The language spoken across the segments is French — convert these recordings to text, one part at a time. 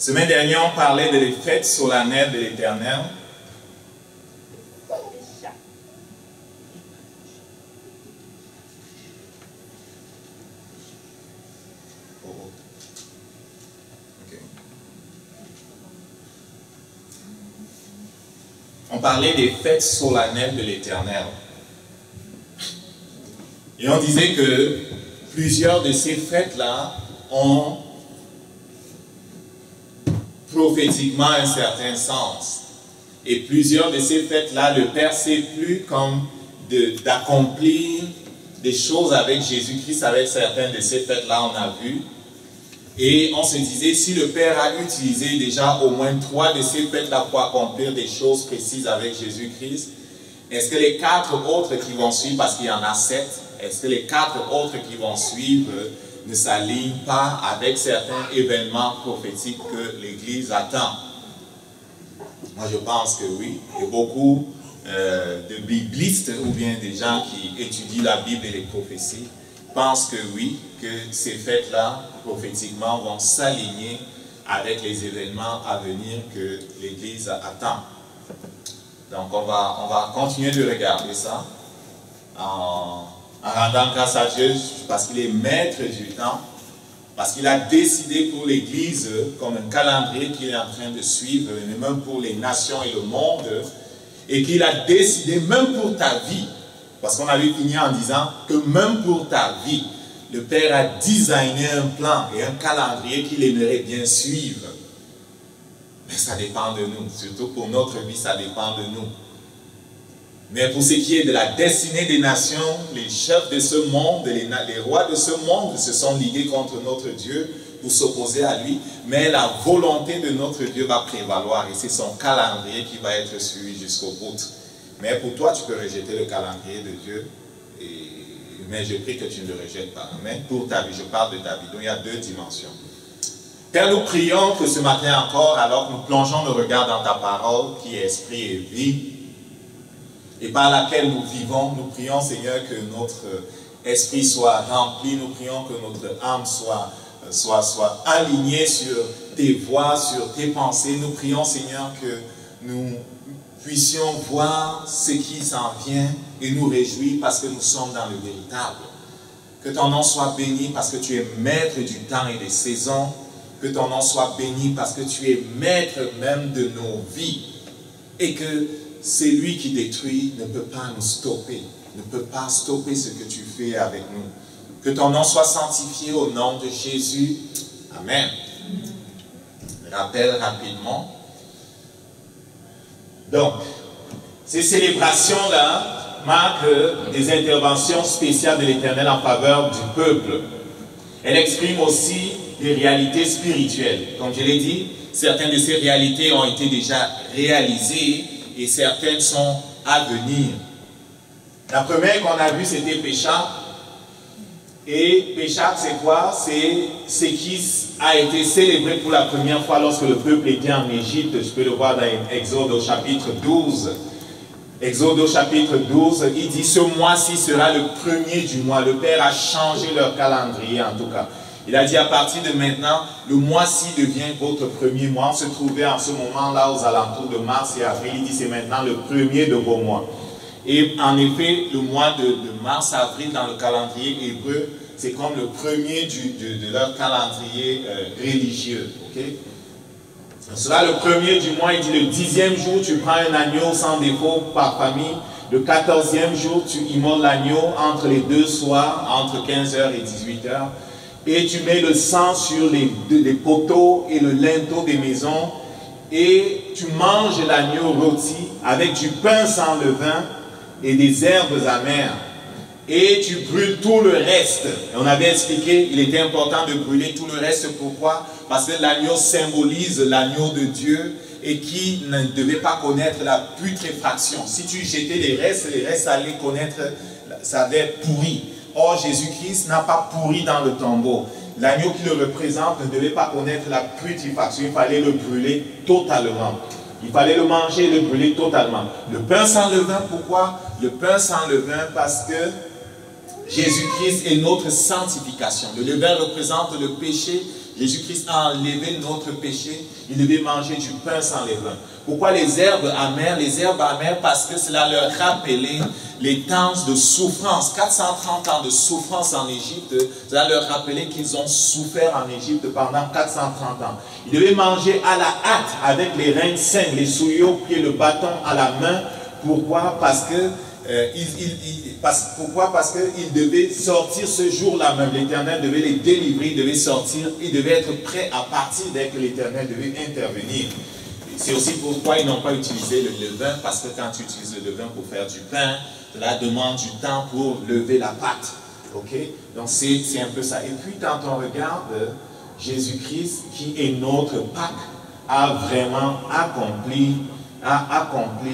Semaine dernière, on parlait de les fêtes solennelles de l'Éternel. On parlait des fêtes solennelles de l'Éternel. Et on disait que plusieurs de ces fêtes-là ont prophétiquement un certain sens. Et plusieurs de ces fêtes-là, le Père sait plus comme d'accomplir des choses avec Jésus-Christ, avec certaines de ces fêtes-là, on a vu. Et on se disait, si le Père a utilisé déjà au moins 3 de ces fêtes-là pour accomplir des choses précises avec Jésus-Christ, est-ce que les 4 autres qui vont suivre, parce qu'il y en a 7, est-ce que les 4 autres qui vont suivre ne s'alignent pas avec certains événements prophétiques que l'Église attend? Moi, je pense que oui. Et beaucoup de biblistes ou bien des gens qui étudient la Bible et les prophéties pensent que oui, que ces fêtes-là, prophétiquement, vont s'aligner avec les événements à venir que l'Église attend. Donc, on va continuer de regarder ça en rendant grâce à Dieu parce qu'il est maître du temps, parce qu'il a décidé pour l'Église comme un calendrier qu'il est en train de suivre, et même pour les nations et le monde, et qu'il a décidé même pour ta vie, parce qu'on avait fini en disant que même pour ta vie, le Père a designé un plan et un calendrier qu'il aimerait bien suivre. Mais ça dépend de nous, surtout pour notre vie, ça dépend de nous. Mais pour ce qui est de la destinée des nations, les chefs de ce monde, les rois de ce monde se sont ligués contre notre Dieu pour s'opposer à lui. Mais la volonté de notre Dieu va prévaloir et c'est son calendrier qui va être suivi jusqu'au bout. Mais pour toi, tu peux rejeter le calendrier de Dieu, mais je prie que tu ne le rejettes pas. Mais pour ta vie, je parle de ta vie. Donc il y a 2 dimensions. Père, nous prions que ce matin encore, alors que nous plongeons le regard dans ta parole, qui est esprit et vie, et par laquelle nous vivons, nous prions, Seigneur, que notre esprit soit rempli, nous prions que notre âme soit alignée sur tes voies, sur tes pensées. Nous prions, Seigneur, que nous puissions voir ce qui s'en vient et nous réjouir parce que nous sommes dans le véritable. Que ton nom soit béni parce que tu es maître du temps et des saisons. Que ton nom soit béni parce que tu es maître même de nos vies. Et que celui qui détruit ne peut pas nous stopper, ne peut pas stopper ce que tu fais avec nous. Que ton nom soit sanctifié au nom de Jésus. Amen. Rappel rapidement. Donc, ces célébrations-là marquent des interventions spéciales de l'Éternel en faveur du peuple. Elle exprime aussi des réalités spirituelles. Comme je l'ai dit, certaines de ces réalités ont été déjà réalisées et certaines sont à venir. La première qu'on a vue, c'était Pécha. Et Pécha, c'est quoi? C'est ce qui a été célébré pour la première fois lorsque le peuple était en Égypte. Je peux le voir dans Exode au chapitre 12. Exode au chapitre 12, il dit: ce mois-ci sera le premier du mois. Le Père a changé leur calendrier en tout cas. Il a dit à partir de maintenant, le mois-ci devient votre premier mois. On se trouvait en ce moment-là aux alentours de mars et avril. Il dit c'est maintenant le premier de vos mois. Et en effet, le mois de mars-avril dans le calendrier hébreu, c'est comme le premier de leur calendrier religieux. Okay? Ce sera le premier du mois. Il dit le 10e jour, tu prends un agneau sans défaut par famille. Le 14e jour, tu immoles l'agneau entre les 2 soirs, entre 15h et 18h. Et tu mets le sang sur les poteaux et le linteau des maisons. Et tu manges l'agneau rôti avec du pain sans levain et des herbes amères. Et tu brûles tout le reste. Et on avait expliqué, il était important de brûler tout le reste. Pourquoi? Parce que l'agneau symbolise l'agneau de Dieu et qui ne devait pas connaître la putréfaction. Si tu jetais les restes allaient connaître, ça avait être pourri. Or, Jésus-Christ n'a pas pourri dans le tombeau. L'agneau qui le représente ne devait pas connaître la putréfaction. Il fallait le brûler totalement. Il fallait le manger et le brûler totalement. Le pain sans levain, pourquoi? Le pain sans levain, parce que Jésus-Christ est notre sanctification. Le levain représente le péché. Jésus-Christ a enlevé notre péché, il devait manger du pain sans levain. Pourquoi les herbes amères? Les herbes amères parce que cela leur rappelait les temps de souffrance. 430 ans de souffrance en Égypte, cela leur rappelait qu'ils ont souffert en Égypte pendant 430 ans. Ils devaient manger à la hâte avec les reins sains, les souliers aux pieds, le bâton à la main. Pourquoi? Parce que Parce qu'ils devaient sortir ce jour-là même. L'Éternel devait les délivrer, ils devaient sortir, ils devaient être prêts à partir dès que l'Éternel devait intervenir. C'est aussi pourquoi ils n'ont pas utilisé le levain, parce que quand tu utilises le levain pour faire du pain, cela demande du temps pour lever la pâte. Okay? Donc c'est un peu ça. Et puis quand on regarde Jésus-Christ, qui est notre Pâque, a vraiment accompli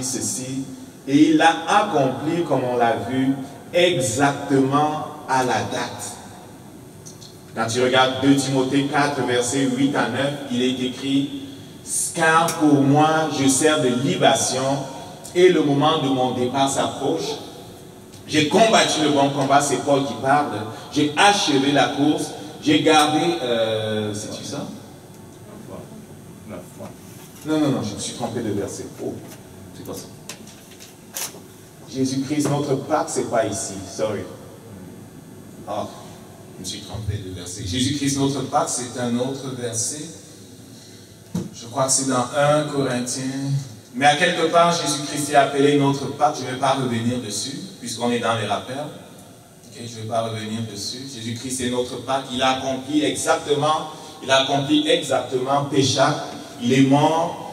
ceci. Et il a accompli, comme on l'a vu, exactement à la date. Quand tu regardes 2 Timothée 4, versets 8 à 9, il est écrit « Car pour moi, je sers de libation et le moment de mon départ s'approche. J'ai combattu le bon combat, c'est Paul qui parle. J'ai achevé la course, j'ai gardé... c'est-tu ça? La foi. Non, je me suis trompé de verset. Oh, c'est pas ça. Jésus-Christ, notre Pâque, c'est pas ici. Sorry. Ah, je me suis trompé de verset. Jésus-Christ, notre Pâque, c'est un autre verset. Je crois que c'est dans 1 Corinthiens. Mais à quelque part, Jésus-Christ est appelé notre Pâque. Je ne vais pas revenir dessus, puisqu'on est dans les rappels. Okay, je ne vais pas revenir dessus. Jésus-Christ est notre Pâque. Il a accompli exactement Péchak. Il est mort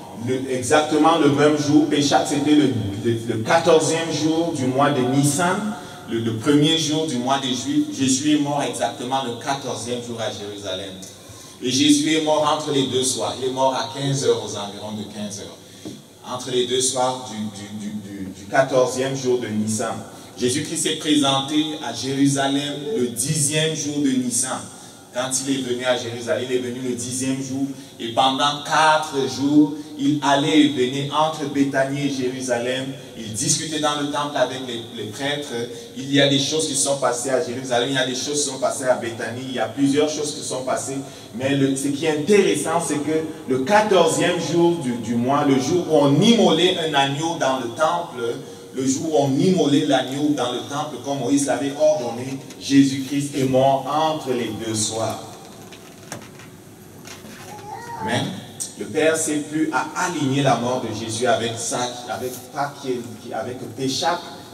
exactement le même jour. Péchak, c'était le 14e jour du mois de Nissan, le premier jour du mois des Juifs. Jésus est mort exactement le 14e jour à Jérusalem. Et Jésus est mort entre les deux soirs. Il est mort à 15 heures, aux environs de 15 heures. Entre les deux soirs du 14e jour de Nissan. Jésus-Christ s'est présenté à Jérusalem le 10e jour de Nissan. Quand il est venu à Jérusalem, il est venu le 10e jour. Et pendant 4 jours, il allait et venait entre Béthanie et Jérusalem. Il discutait dans le temple avec les prêtres. Il y a des choses qui sont passées à Jérusalem, il y a des choses qui sont passées à Béthanie. Il y a plusieurs choses qui sont passées. Mais ce qui est intéressant, c'est que le 14e jour du mois, le jour où on immolait un agneau dans le temple, le jour où on immolait l'agneau dans le temple, comme Moïse l'avait ordonné, Jésus-Christ est mort entre les deux soirs. Amen. Le Père s'est plu à aligner la mort de Jésus avec Péchak,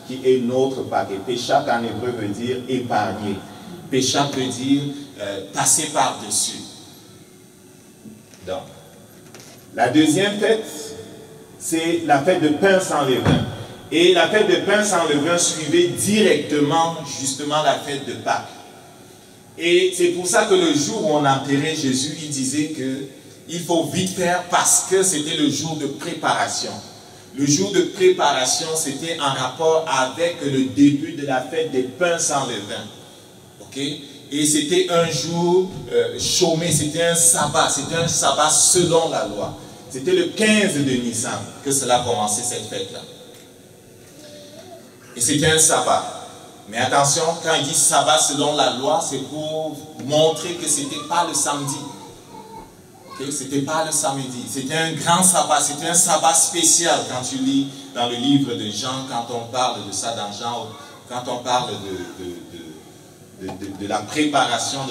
qui est notre Pâque. Et Péchak en hébreu veut dire épargner. Péchak veut dire passer par-dessus. Donc, la deuxième fête, c'est la fête de pain sans levain. Et la fête de pain sans levain suivait directement, justement, la fête de Pâques. Et c'est pour ça que le jour où on enterrait Jésus, il disait que il faut vite faire parce que c'était le jour de préparation. Le jour de préparation, c'était en rapport avec le début de la fête des pains sans levain. Ok? Et c'était un jour chômé, c'était un sabbat selon la loi. C'était le 15 de Nissan que cela a commencé, cette fête-là. Et c'était un sabbat. Mais attention, quand il dit sabbat selon la loi, c'est pour montrer que ce n'était pas le samedi. Okay? Ce n'était pas le samedi. C'était un grand sabbat, c'était un sabbat spécial. Quand tu lis dans le livre de Jean, quand on parle de ça dans Jean, quand on parle de la préparation, en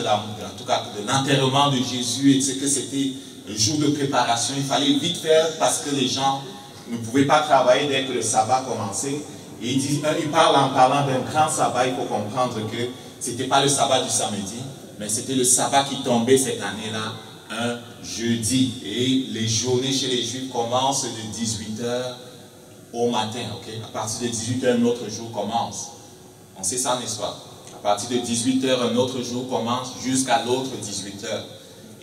tout cas de l'enterrement de Jésus, et c'est que c'était le jour de préparation. Il fallait vite faire parce que les gens ne pouvaient pas travailler dès que le sabbat commençait. Et il parle en parlant d'un grand sabbat. Il faut comprendre que ce n'était pas le sabbat du samedi, mais c'était le sabbat qui tombait cette année-là, un jeudi. Et les journées chez les Juifs commencent de 18h au matin. Okay? À partir de 18h, un autre jour commence. On sait ça, n'est-ce pas? À partir de 18h, un autre jour commence jusqu'à l'autre 18h.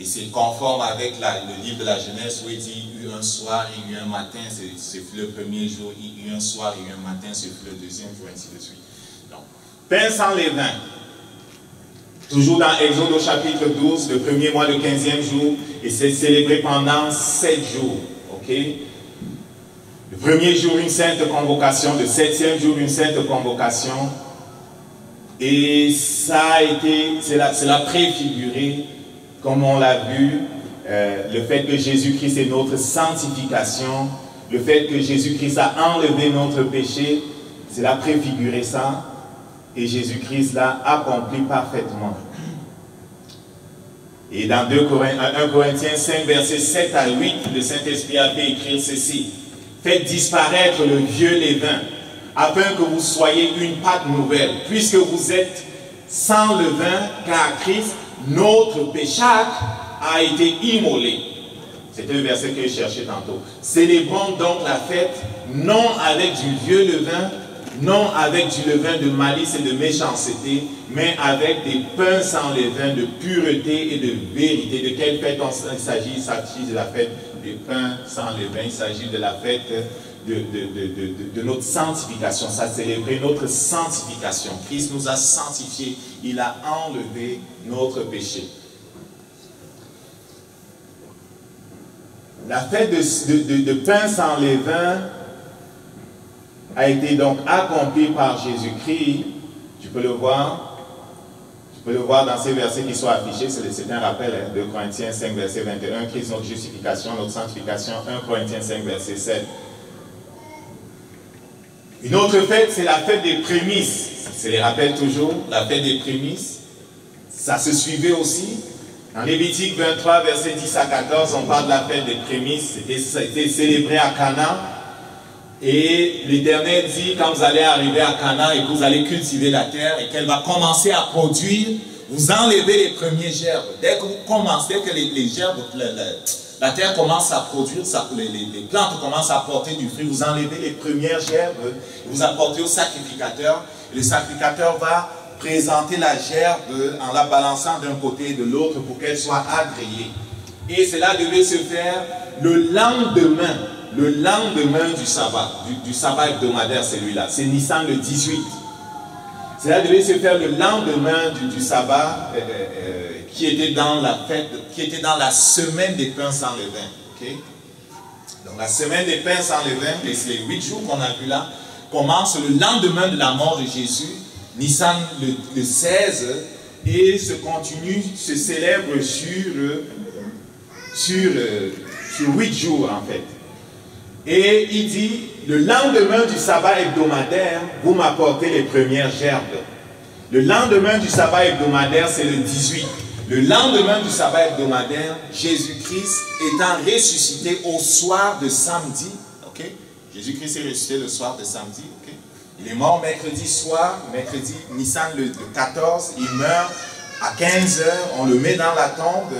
Et c'est conforme avec le livre de la Genèse où il dit « un soir et un matin, c'est le premier jour, et un soir et un matin, c'est le deuxième jour, ainsi de suite. » Donc, pain sans levain. Toujours dans Exode au chapitre 12, le premier mois, le 15e jour, et c'est célébré pendant 7 jours. Ok? Le premier jour, une sainte convocation, le 7e jour, une sainte convocation. Et ça a été, cela préfiguré comme on l'a vu, le fait que Jésus-Christ est notre sanctification, le fait que Jésus-Christ a enlevé notre péché, cela préfigurait ça, et Jésus-Christ l'a accompli parfaitement. Et dans 1 Corinthiens 5, versets 7 à 8, le Saint-Esprit a fait écrire ceci. Faites disparaître le vieux levain, afin que vous soyez une pâte nouvelle, puisque vous êtes sans levain, car Christ, notre péchacre, a été immolé. C'était le verset que je cherchais tantôt. Célébrons donc la fête, non avec du vieux levain, non avec du levain de malice et de méchanceté, mais avec des pains sans levain de pureté et de vérité. De quelle fête il s'agit? Il s'agit de la fête des pains sans levain. Il s'agit de la fête de notre sanctification. Ça célébrait notre sanctification. Christ nous a sanctifiés. Il a enlevé notre péché. La fête de pain sans levain a été donc accompli par Jésus-Christ. Tu peux le voir. Tu peux le voir dans ces versets qui sont affichés. C'est un rappel de Corinthiens 5, verset 21. Christ, notre justification, notre sanctification. 1 Corinthiens 5, verset 7. Une autre fête, c'est la fête des prémices. C'est les rappels toujours, la fête des prémices. Ça se suivait aussi. Dans Lévitique 23, verset 10 à 14, on parle de la fête des prémices. C'était célébré à Cana. Et l'Éternel dit, quand vous allez arriver à Cana et que vous allez cultiver la terre et qu'elle va commencer à produire, vous enlevez les premiers gerbes. Dès que vous commencez, dès que les gerbes, la terre commence à produire, les plantes commencent à porter du fruit, vous enlevez les premières gerbes, vous apportez au sacrificateur. Et le sacrificateur va présenter la gerbe en la balançant d'un côté et de l'autre pour qu'elle soit agréée. Et cela devait se faire le lendemain du sabbat, du sabbat hebdomadaire, celui-là. C'est Nissan le 18. Cela devait se faire le lendemain du sabbat qui était dans la fête, qui était dans la semaine des pains sans levain. Okay? Donc la semaine des pains sans levain, les 8 jours qu'on a vus là, commence le lendemain de la mort de Jésus, Nissan le 16, et se célèbre sur 8 jours en fait. Et il dit, le lendemain du sabbat hebdomadaire, vous m'apportez les premières gerbes. Le lendemain du sabbat hebdomadaire, c'est le 18. Le lendemain du sabbat hebdomadaire, Jésus-Christ étant ressuscité au soir de samedi, okay? Jésus-Christ est ressuscité le soir de samedi, okay? Il est mort mercredi soir, mercredi Nissan le 14, il meurt à 15 h, on le met dans la tombe.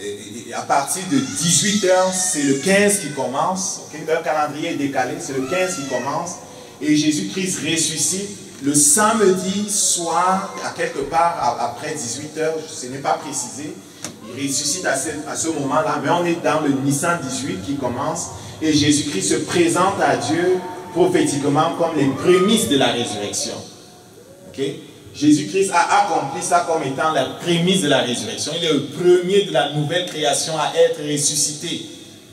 Et à partir de 18 h, c'est le 15 qui commence. Okay? Leur calendrier est décalé, c'est le 15 qui commence. Et Jésus-Christ ressuscite le samedi soir, à quelque part après 18 h, ce n'est pas précisé. Il ressuscite à ce moment-là, mais on est dans le Nissan 18 qui commence. Et Jésus-Christ se présente à Dieu prophétiquement comme les prémices de la résurrection. Okay? Jésus-Christ a accompli ça comme étant la prémisse de la résurrection. Il est le premier de la nouvelle création à être ressuscité.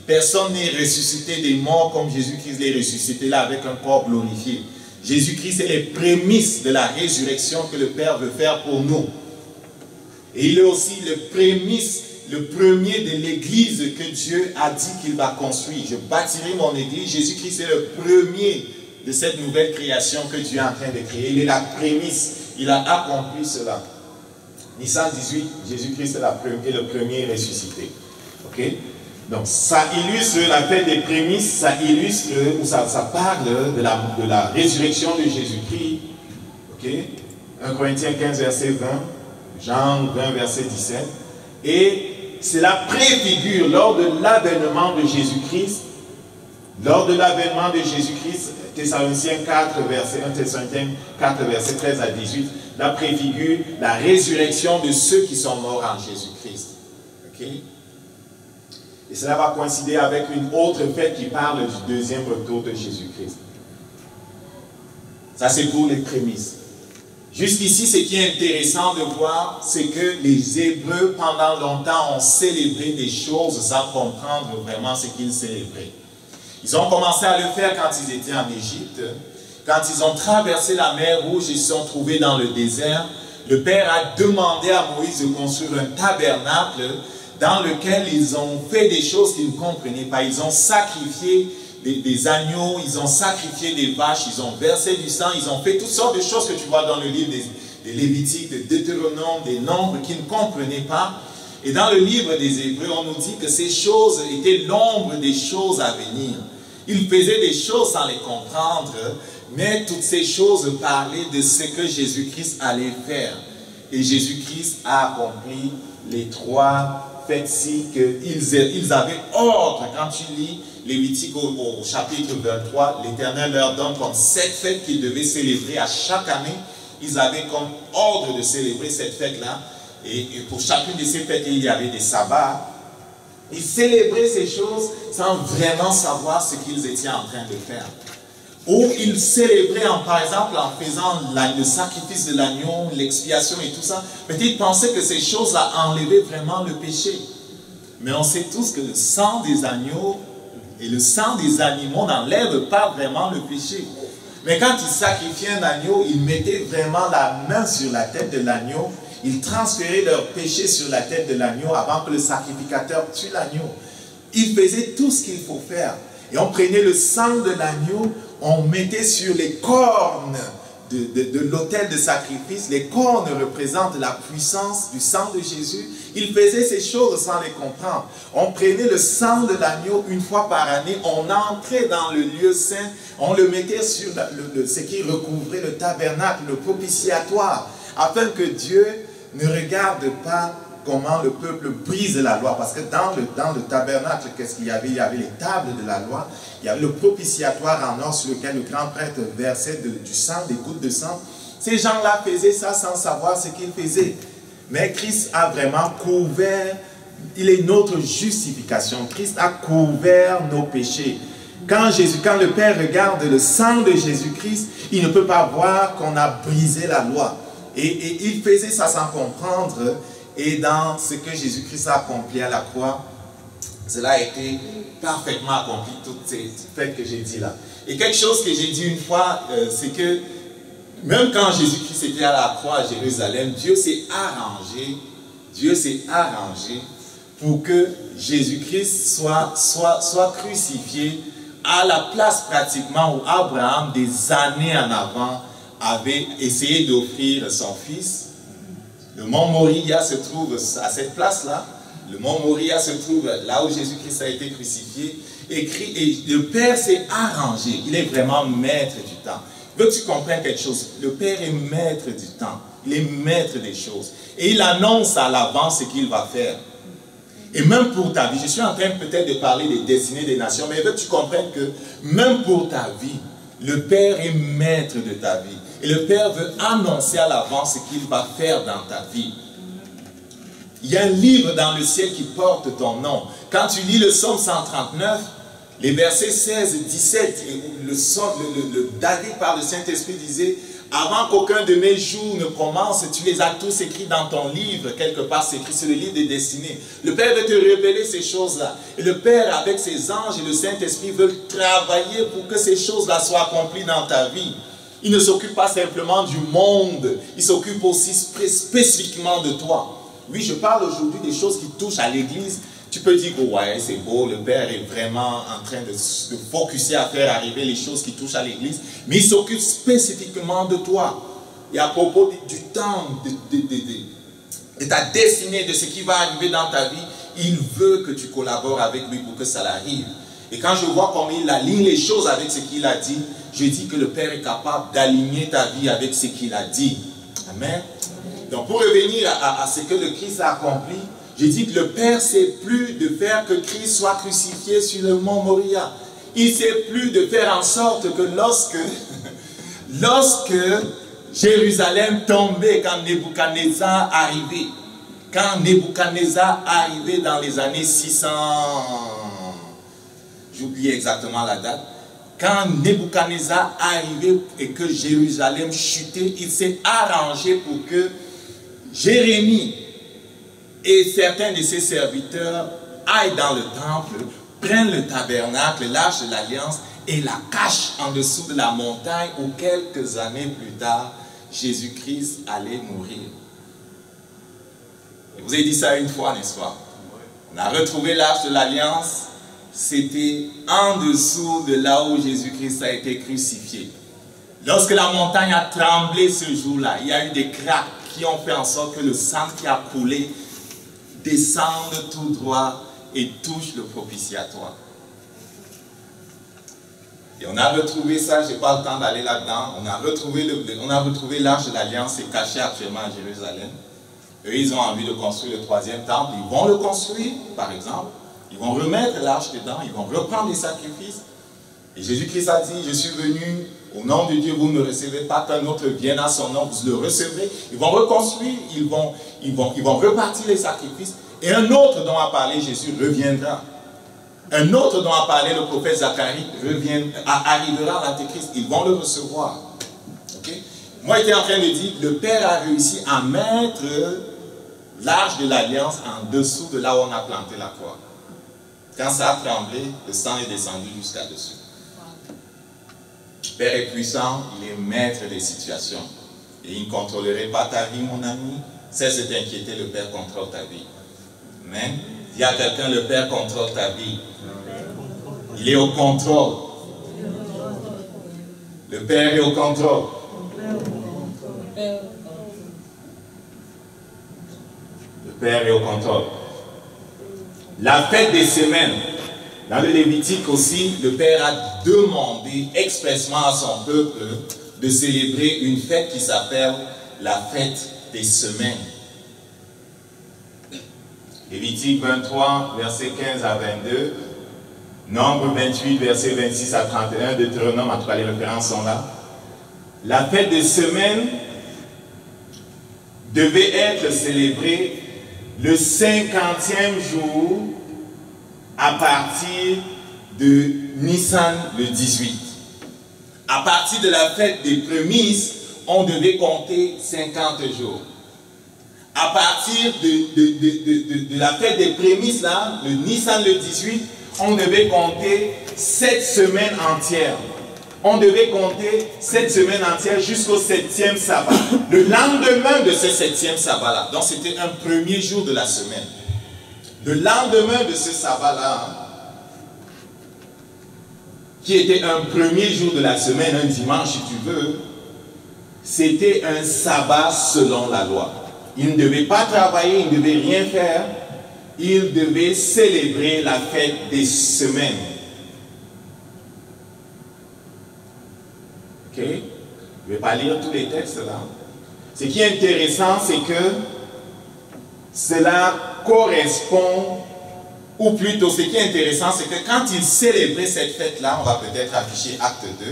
Personne n'est ressuscité des morts comme Jésus-Christ l'est ressuscité là avec un corps glorifié. Jésus-Christ est les prémices de la résurrection que le Père veut faire pour nous. Et il est aussi le prémisse, le premier de l'église que Dieu a dit qu'il va construire. Je bâtirai mon église. Jésus-Christ est le premier de cette nouvelle création que Dieu est en train de créer. Il est la prémisse. Il a accompli cela. Nissan 18, Jésus-Christ est le premier ressuscité. Ok? Donc, ça illustre la fête des prémices, ça illustre, ou ça parle de la résurrection de Jésus-Christ. Ok? 1 Corinthiens 15, verset 20, Jean 20, verset 17. Et cela préfigure lors de l'avènement de Jésus-Christ, Thessaloniciens 4, verset 1 Thessaloniciens 4, verset 13 à 18, là préfigure la résurrection de ceux qui sont morts en Jésus-Christ. Ok? Et cela va coïncider avec une autre fête qui parle du deuxième retour de Jésus-Christ. Ça, c'est pour les prémices. Jusqu'ici, ce qui est intéressant de voir, c'est que les Hébreux, pendant longtemps, ont célébré des choses sans comprendre vraiment ce qu'ils célébraient. Ils ont commencé à le faire quand ils étaient en Égypte, quand ils ont traversé la mer Rouge, ils se sont trouvés dans le désert. le Père a demandé à Moïse de construire un tabernacle dans lequel ils ont fait des choses qu'ils ne comprenaient pas. Ils ont sacrifié des agneaux, ils ont sacrifié des vaches, ils ont versé du sang, ils ont fait toutes sortes de choses que tu vois dans le livre des Lévitiques, de Deutéronome, des Nombres, qu'ils ne comprenaient pas. Et dans le livre des Hébreux, on nous dit que ces choses étaient l'ombre des choses à venir. Ils faisaient des choses sans les comprendre, mais toutes ces choses parlaient de ce que Jésus-Christ allait faire. Et Jésus-Christ a accompli les trois fêtes-ci qu'ils avaient ordre. Quand tu lis Lévitique au chapitre 23, l'Éternel leur donne comme 7 fêtes qu'ils devaient célébrer à chaque année. Ils avaient comme ordre de célébrer cette fête-là. Et pour chacune de ces fêtes, il y avait des sabbats. Ils célébraient ces choses sans vraiment savoir ce qu'ils étaient en train de faire. Ou ils célébraient, par exemple, en faisant le sacrifice de l'agneau, l'expiation et tout ça. Mais ils pensaient que ces choses-là enlevaient vraiment le péché. Mais on sait tous que le sang des agneaux et le sang des animaux n'enlèvent pas vraiment le péché. Mais quand ils sacrifiaient un agneau, ils mettaient vraiment la main sur la tête de l'agneau. Ils transféraient leur péché sur la tête de l'agneau avant que le sacrificateur tue l'agneau. Ils faisaient tout ce qu'il faut faire. Et on prenait le sang de l'agneau, on mettait sur les cornes de l'autel de sacrifice. Les cornes représentent la puissance du sang de Jésus. Ils faisaient ces choses sans les comprendre. On prenait le sang de l'agneau une fois par année, on entrait dans le lieu saint, on le mettait sur ce qui recouvrait le tabernacle, le propitiatoire, afin que Dieu ne regarde pas comment le peuple brise la loi. Parce que dans le tabernacle, qu'est-ce qu'il y avait? Il y avait les tables de la loi, il y avait le propitiatoire en or sur lequel le grand prêtre versait du sang, des gouttes de sang. Ces gens-là faisaient ça sans savoir ce qu'ils faisaient. Mais Christ a vraiment couvert, il est notre justification. Christ a couvert nos péchés. Quand le Père regarde le sang de Jésus-Christ, il ne peut pas voir qu'on a brisé la loi. Et il faisait ça sans comprendre. Et dans ce que Jésus-Christ a accompli à la croix, cela a été parfaitement accompli, toutes ces fêtes que j'ai dit là. Et quelque chose que j'ai dit une fois, c'est que même quand Jésus-Christ était à la croix à Jérusalem, Dieu s'est arrangé pour que Jésus-Christ soit crucifié à la place pratiquement où Abraham, des années en avant, avait essayé d'offrir son fils. Le mont Moriah se trouve à cette place-là. Le mont Moriah se trouve là où Jésus-Christ a été crucifié. Et le Père s'est arrangé. Il est vraiment maître du temps. Il veut que tu comprennes quelque chose. Le Père est maître du temps. Il est maître des choses. Et il annonce à l'avance ce qu'il va faire. Et même pour ta vie, je suis en train peut-être de parler des destinées des nations, mais il veut que tu comprennes que même pour ta vie, le Père est maître de ta vie. Et le Père veut annoncer à l'avance ce qu'il va faire dans ta vie. Il y a un livre dans le ciel qui porte ton nom. Quand tu lis le psaume 139, les versets 16 et 17, David par le Saint-Esprit disait: avant qu'aucun de mes jours ne commence, tu les as tous écrits dans ton livre, quelque part c'est écrit, c'est le livre des destinées. Le Père veut te révéler ces choses-là. Et le Père, avec ses anges et le Saint-Esprit, veulent travailler pour que ces choses-là soient accomplies dans ta vie. Il ne s'occupe pas simplement du monde, il s'occupe aussi spécifiquement de toi. Oui, je parle aujourd'hui des choses qui touchent à l'Église. Tu peux dire que ouais, c'est beau, le Père est vraiment en train de focuser à faire arriver les choses qui touchent à l'Église, mais il s'occupe spécifiquement de toi. Et à propos du temps, de ta destinée, de ce qui va arriver dans ta vie, il veut que tu collabores avec lui pour que ça l'arrive. Et quand je vois comment il aligne les choses avec ce qu'il a dit, je dis que le Père est capable d'aligner ta vie avec ce qu'il a dit. Amen. Donc pour revenir à ce que le Christ a accompli, je dis que le Père ne sait plus de faire que Christ soit crucifié sur le mont Moriah. Il ne sait plus de faire en sorte que lorsque Jérusalem tombait, quand Nebuchadnezzar arrivait, dans les années 600, j'oublie exactement la date, quand Nebuchadnezzar arrivait et que Jérusalem chutait, il s'est arrangé pour que Jérémie et certains de ses serviteurs aillent dans le temple, prennent le tabernacle, l'arche de l'alliance et la cachent en dessous de la montagne où quelques années plus tard, Jésus-Christ allait mourir. vous avez dit ça une fois, n'est-ce pas? On a retrouvé l'arche de l'Alliance. C'était en dessous de là où Jésus-Christ a été crucifié. Lorsque la montagne a tremblé ce jour-là, il y a eu des craques qui ont fait en sorte que le sang qui a coulé descende tout droit et touche le propitiatoire. Et on a retrouvé ça, je n'ai pas le temps d'aller là-dedans, on a retrouvé l'arche de l'Alliance, c'est caché actuellement à Jérusalem. Eux, ils ont envie de construire le 3e temple, ils vont le construire, par exemple. Ils vont remettre l'arche dedans, ils vont reprendre les sacrifices. Et Jésus-Christ a dit, je suis venu au nom de Dieu, vous ne me recevez pas, qu'un autre vienne à son nom, vous le recevrez. Ils vont reconstruire, ils vont repartir les sacrifices. Et un autre dont a parlé Jésus reviendra. Un autre dont a parlé le prophète Zacharie arrivera à l'Antéchrist. Ils vont le recevoir. Okay? Moi, j'étais en train de dire, le Père a réussi à mettre l'arche de l'Alliance en dessous de là où on a planté la croix. Quand ça a tremblé, le sang est descendu jusqu'à dessus. Le Père est puissant, il est maître des situations. Et il ne contrôlerait pas ta vie, mon ami. Cesse de t'inquiéter, le Père contrôle ta vie. Amen. Il y a quelqu'un, le Père contrôle ta vie. Il est au contrôle. Le Père est au contrôle. Le Père est au contrôle. La fête des semaines. Dans le Lévitique aussi, le Père a demandé expressément à son peuple de célébrer une fête qui s'appelle la fête des semaines. Lévitique 23, versets 15 à 22. Nombre 28, versets 26 à 31. Deutéronome, en tout cas les références sont là. La fête des semaines devait être célébrée le 50e jour à partir de Nissan le 18. À partir de la fête des prémices, on devait compter 50 jours. À partir de la fête des prémices, là, le Nissan le 18, on devait compter 7 semaines entières. On devait compter 7 semaines entières jusqu'au 7e sabbat. Le lendemain de ce 7e sabbat-là, donc c'était un premier jour de la semaine. Le lendemain de ce sabbat-là, qui était un premier jour de la semaine, un dimanche si tu veux, c'était un sabbat selon la loi. Il ne devait pas travailler, il ne devait rien faire. Il devait célébrer la fête des semaines. Ok? Je ne vais pas lire tous les textes là. Ce qui est intéressant, c'est que cela correspond, ou plutôt ce qui est intéressant, c'est que quand il célébrait cette fête-là, on va peut-être afficher acte 2,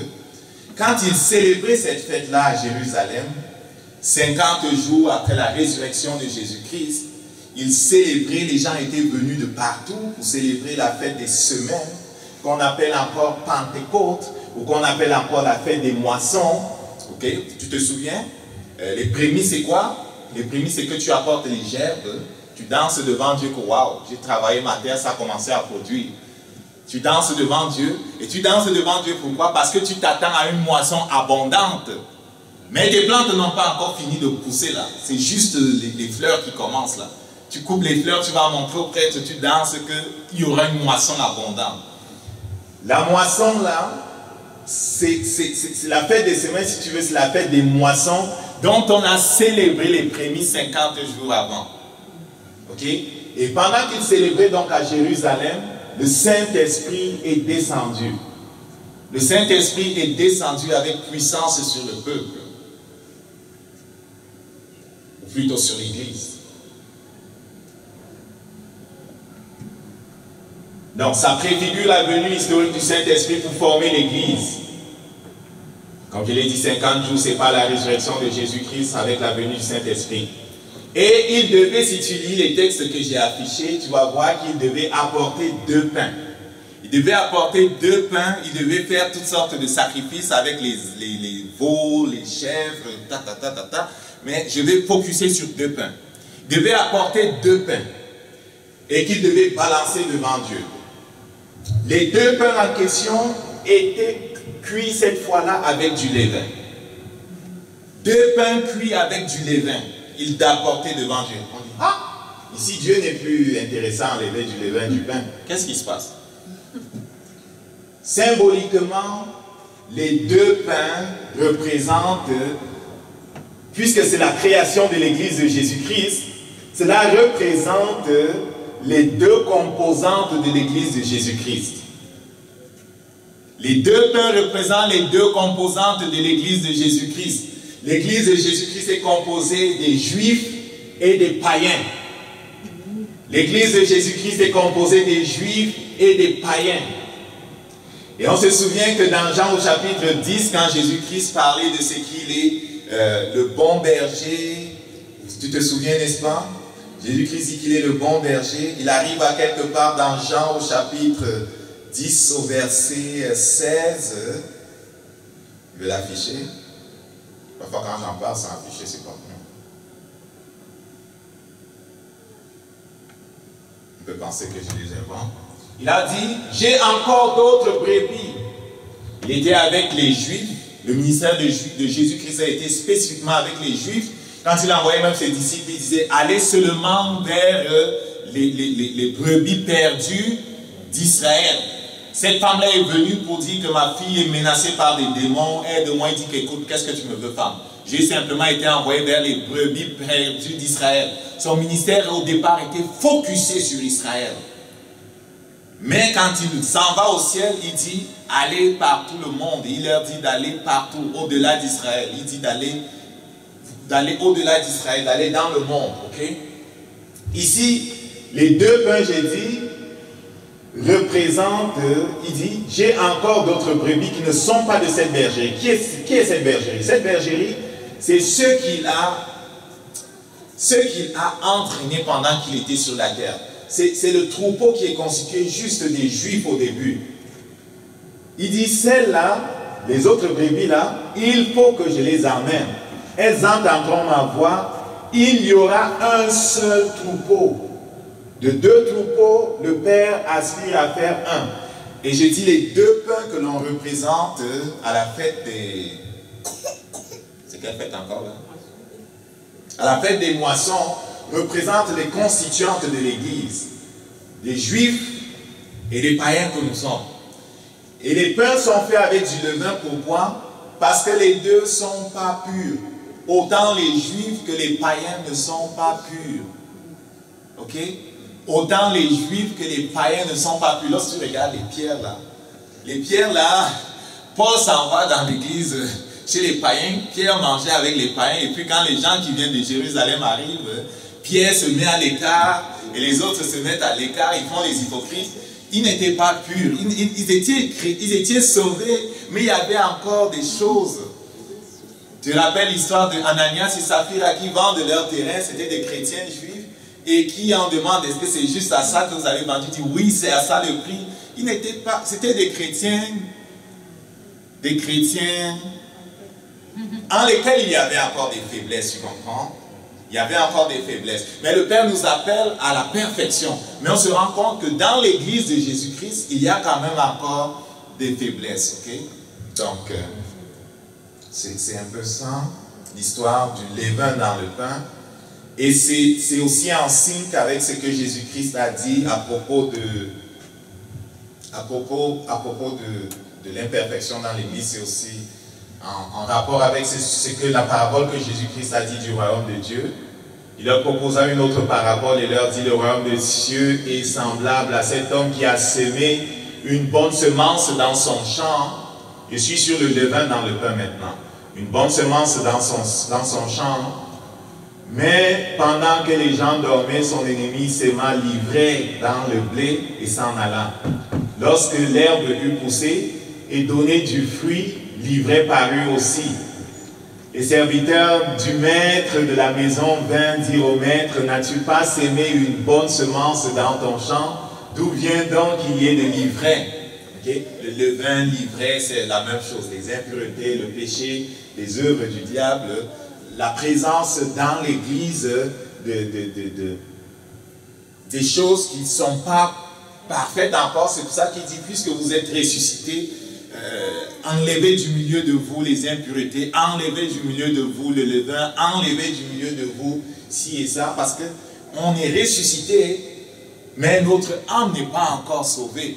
quand il célébrait cette fête-là à Jérusalem, 50 jours après la résurrection de Jésus-Christ, il célébrait, les gens étaient venus de partout pour célébrer la fête des semaines, qu'on appelle encore Pentecôte, ou qu'on appelle encore la fête des moissons. Ok, tu te souviens? Les prémices, c'est quoi? Les prémices, c'est que tu apportes les gerbes, tu danses devant Dieu, que waouh, j'ai travaillé ma terre, ça a commencé à produire. Tu danses devant Dieu, et tu danses devant Dieu pourquoi? Parce que tu t'attends à une moisson abondante. Mais tes plantes n'ont pas encore fini de pousser là, c'est juste les fleurs qui commencent là. Tu coupes les fleurs, tu vas montrer au prêtre, tu danses qu'il y aura une moisson abondante. La moisson là, c'est la fête des semaines, si tu veux, c'est la fête des moissons dont on a célébré les prémices 50 jours avant. Ok? Et pendant qu'il célébrait donc à Jérusalem, le Saint-Esprit est descendu. Le Saint-Esprit est descendu avec puissance sur le peuple. Ou plutôt sur l'Église. Donc, ça préfigure la venue historique du Saint-Esprit pour former l'Église. Comme je l'ai dit, 50 jours, ce n'est pas la résurrection de Jésus-Christ avec la venue du Saint-Esprit. Et il devait, si tu lis les textes que j'ai affichés, tu vas voir qu'il devait apporter 2 pains. Il devait apporter 2 pains, il devait faire toutes sortes de sacrifices avec les veaux, les chèvres, mais je vais focuser sur 2 pains. Il devait apporter 2 pains et qu'il devait balancer devant Dieu. Les 2 pains en question étaient cuits cette fois-là avec du levain. 2 pains cuits avec du levain. Il d'apporter devant Dieu. On dit, ah, Ici, Dieu n'est plus intéressant à enlever du levain du pain. Qu'est-ce qui se passe? Symboliquement, les deux pains représentent, puisque c'est la création de l'Église de Jésus-Christ, cela représente les deux composantes de l'Église de Jésus-Christ. Les deux pains représentent les deux composantes de l'Église de Jésus-Christ. L'Église de Jésus-Christ est composée des Juifs et des païens. L'Église de Jésus-Christ est composée des Juifs et des païens. Et on se souvient que dans Jean au chapitre 10, quand Jésus-Christ parlait de ce qu'il est, le bon berger, tu te souviens, n'est-ce pas? Jésus-Christ dit qu'il est le bon berger. Il arrive à quelque part dans Jean au chapitre 10 au verset 16. Je vais l'afficher. Parfois quand j'en parle sans afficher, c'est pas bon. On peut penser que je les invente. Il a dit, j'ai encore d'autres brebis. Il était avec les Juifs. Le ministère de Jésus-Christ a été spécifiquement avec les Juifs. Quand il envoyait même ses disciples, il disait, allez seulement vers les brebis perdues d'Israël. Cette femme-là est venue pour dire que ma fille est menacée par des démons. Aide-moi, il dit qu'écoute, qu'est-ce que tu me veux, femme? J'ai simplement été envoyé vers les brebis perdues d'Israël. Son ministère au départ était focusé sur Israël. Mais quand il s'en va au ciel, il dit, allez par tout le monde. Et il leur dit d'aller partout, au-delà d'Israël. Il dit d'aller au-delà d'Israël, d'aller dans le monde. Okay? Ici, les deux pains, j'ai dit, représentent, il dit, j'ai encore d'autres brebis qui ne sont pas de cette bergerie. Qui est cette bergerie? Cette bergerie, c'est ceux qu'il a entraînés pendant qu'il était sur la terre. C'est le troupeau qui est constitué juste des Juifs au début. Il dit, celles-là, les autres brebis-là, il faut que je les emmène. Elles entendront ma voix. Il y aura un seul troupeau. De deux troupeaux, le Père aspire à faire un. Et je dis les deux pains que l'on représente à la fête des... C'est quelle fête encore là? À la fête des moissons, représentent les constituantes de l'Église, les Juifs et les païens que nous sommes. Et les pains sont faits avec du levain, pourquoi? Parce que les deux ne sont pas purs. Autant les Juifs que les païens ne sont pas purs. Ok? Autant les Juifs que les païens ne sont pas purs. Lorsque tu regardes les pierres là, Paul s'en va dans l'église chez les païens, Pierre mangeait avec les païens, et puis quand les gens qui viennent de Jérusalem arrivent, Pierre se met à l'écart, et les autres se mettent à l'écart, ils font les hypocrites. Ils n'étaient pas purs, ils étaient sauvés, mais il y avait encore des choses. Tu te rappelles l'histoire de Ananias et Saphira qui vendent leur terrain, c'était des chrétiens juifs, et qui en demandent, est-ce que c'est juste à ça que vous avez vendu? Ils disent, oui, c'est à ça le prix. Ils n'étaient pas, c'était des chrétiens en lesquels il y avait encore des faiblesses, tu comprends? Il y avait encore des faiblesses. Mais le Père nous appelle à la perfection. Mais on se rend compte que dans l'église de Jésus-Christ, il y a quand même encore des faiblesses, ok? Donc, c'est un peu ça, l'histoire du levain dans le pain. Et c'est aussi en sync avec ce que Jésus-Christ a dit à propos de l'imperfection dans l'Église. C'est aussi en rapport avec ce que la parabole que Jésus-Christ a dit du royaume de Dieu. Il leur proposa une autre parabole et leur dit, le royaume des cieux est semblable à cet homme qui a semé une bonne semence dans son champ. Je suis sur le levain dans le pain maintenant. Une bonne semence dans son champ. Mais pendant que les gens dormaient, son ennemi s'aima livrait dans le blé et s'en alla. Lorsque l'herbe eut poussé et donné du fruit, livret parut aussi. Les serviteurs du maître de la maison vinrent dire au maître, n'as-tu pas sémé une bonne semence dans ton champ? D'où vient donc qu'il y ait de l'ivraie? Okay? Le levain, l'ivraie, c'est la même chose. Les impuretés, le péché, les œuvres du diable, la présence dans l'Église des choses qui ne sont pas parfaites encore. C'est pour ça qu'il dit, puisque vous êtes ressuscités, enlevez du milieu de vous les impuretés, enlevez du milieu de vous le levain, enlevez du milieu de vous ci et ça, parce que on est ressuscité, mais notre âme n'est pas encore sauvée.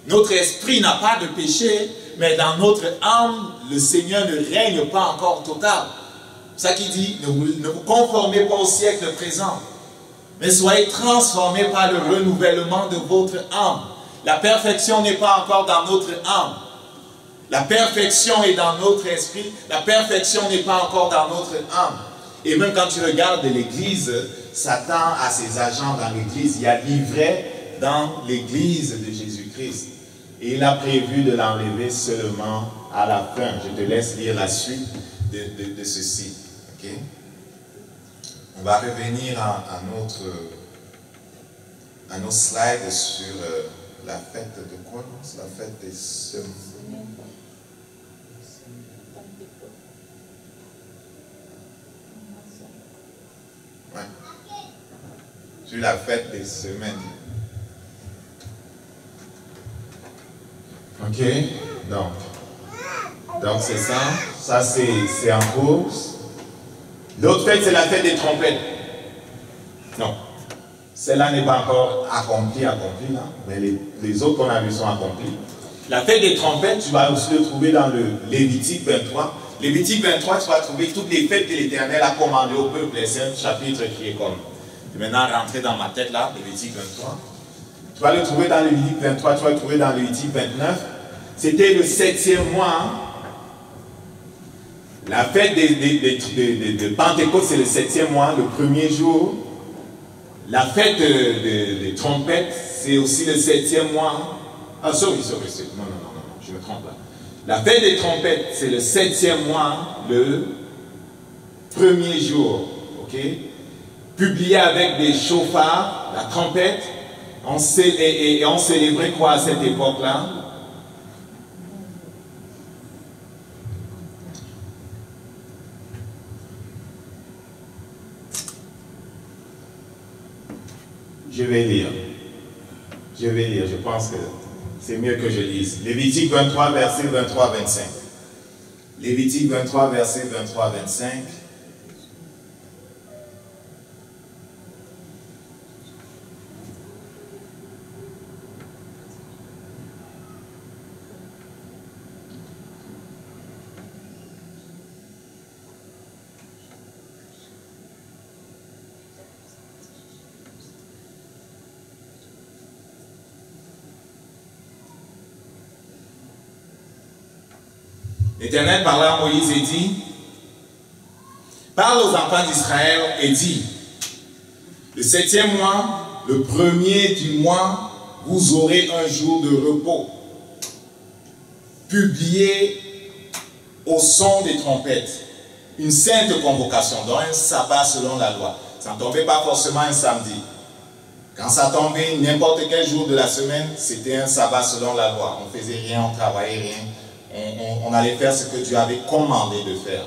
Notre esprit n'a pas de péché, mais dans notre âme, le Seigneur ne règne pas encore total. C'est ça qu'il dit, ne vous conformez pas au siècle présent, mais soyez transformés par le renouvellement de votre âme. La perfection n'est pas encore dans notre âme. La perfection est dans notre esprit. La perfection n'est pas encore dans notre âme. Et même quand tu regardes l'Église, Satan a ses agents dans l'Église. Il y a l'ivraie dans l'Église de Jésus-Christ. Et il a prévu de l'enlever seulement à la fin. Je te laisse lire la suite de ceci. Okay? On va revenir à notre slide sur la fête de quoi? C'est la fête des semaines. Ouais. Sur la fête des semaines. Ok, donc c'est ça. Ça c'est en course. L'autre fête, c'est la fête des trompettes. Non, celle-là n'est pas encore accomplie là, mais les autres qu'on a vus sont accomplis. La fête des trompettes, tu vas aussi le trouver dans le Lévitique 23. Lévitique 23, tu vas trouver toutes les fêtes que l'Éternel a commandées au peuple. C'est un chapitre qui est comme. Je vais maintenant rentrer dans ma tête là, Lévitique 23. Tu vas le trouver dans Lévitique 23, tu vas le trouver dans Lévitique 29. C'était le 7e mois. La fête de Pentecôte, c'est le 7e mois, le premier jour. La fête des trompettes, c'est aussi le 7e mois. Ah, sorry. Non, je me trompe là. La fête des trompettes, c'est le 7e mois, le premier jour. Ok? Publié avec des chauffards, la trompette. On célébrait quoi à cette époque-là? Je vais lire. Je pense que c'est mieux que je lise. Lévitique 23, verset 23-25. Lévitique 23, verset 23-25. L'Éternel parla à Moïse et dit, parle aux enfants d'Israël et dit, le 7e mois, le premier du mois, vous aurez un jour de repos, publié au son des trompettes, une sainte convocation, donc un sabbat selon la loi. Ça ne tombait pas forcément un samedi. Quand ça tombait n'importe quel jour de la semaine, c'était un sabbat selon la loi. On ne faisait rien, on ne travaillait rien. On allait faire ce que Dieu avait commandé de faire.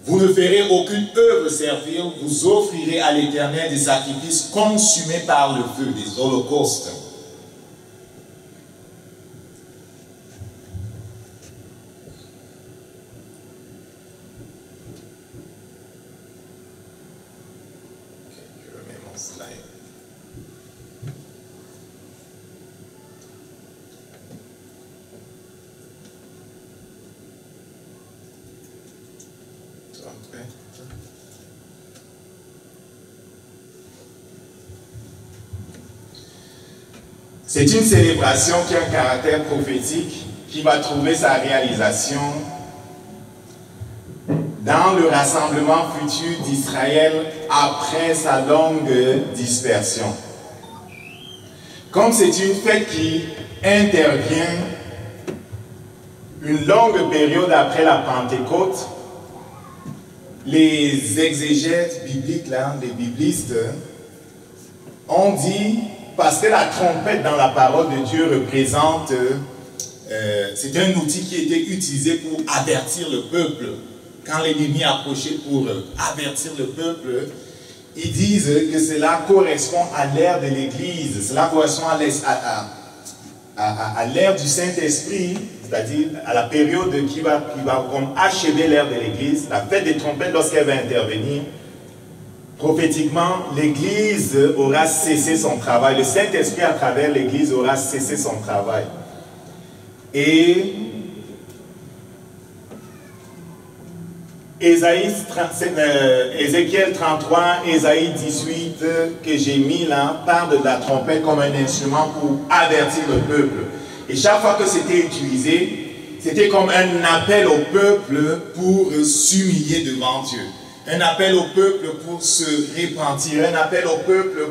Vous ne ferez aucune œuvre servile, vous offrirez à l'Éternel des sacrifices consumés par le feu, des holocaustes. Je remets mon slide. C'est une célébration qui a un caractère prophétique qui va trouver sa réalisation dans le rassemblement futur d'Israël après sa longue dispersion. Comme c'est une fête qui intervient une longue période après la Pentecôte, les exégètes bibliques, là, les biblistes, ont dit, parce que la trompette dans la parole de Dieu représente, c'est un outil qui était utilisé pour avertir le peuple. Quand l'ennemi approchait pour avertir le peuple, ils disent que cela correspond à l'ère de l'Église, cela correspond à l'ère du Saint-Esprit, c'est-à-dire à la période qui va comme achever l'ère de l'Église. La fête des trompettes, lorsqu'elle va intervenir, prophétiquement, l'Église aura cessé son travail. Le Saint-Esprit à travers l'Église aura cessé son travail. Et Ézéchiel 33, Ésaïe 18 que j'ai mis là, parle de la trompette comme un instrument pour avertir le peuple. Et chaque fois que c'était utilisé, c'était comme un appel au peuple pour s'humilier devant Dieu. Un appel au peuple pour se repentir. Un appel au peuple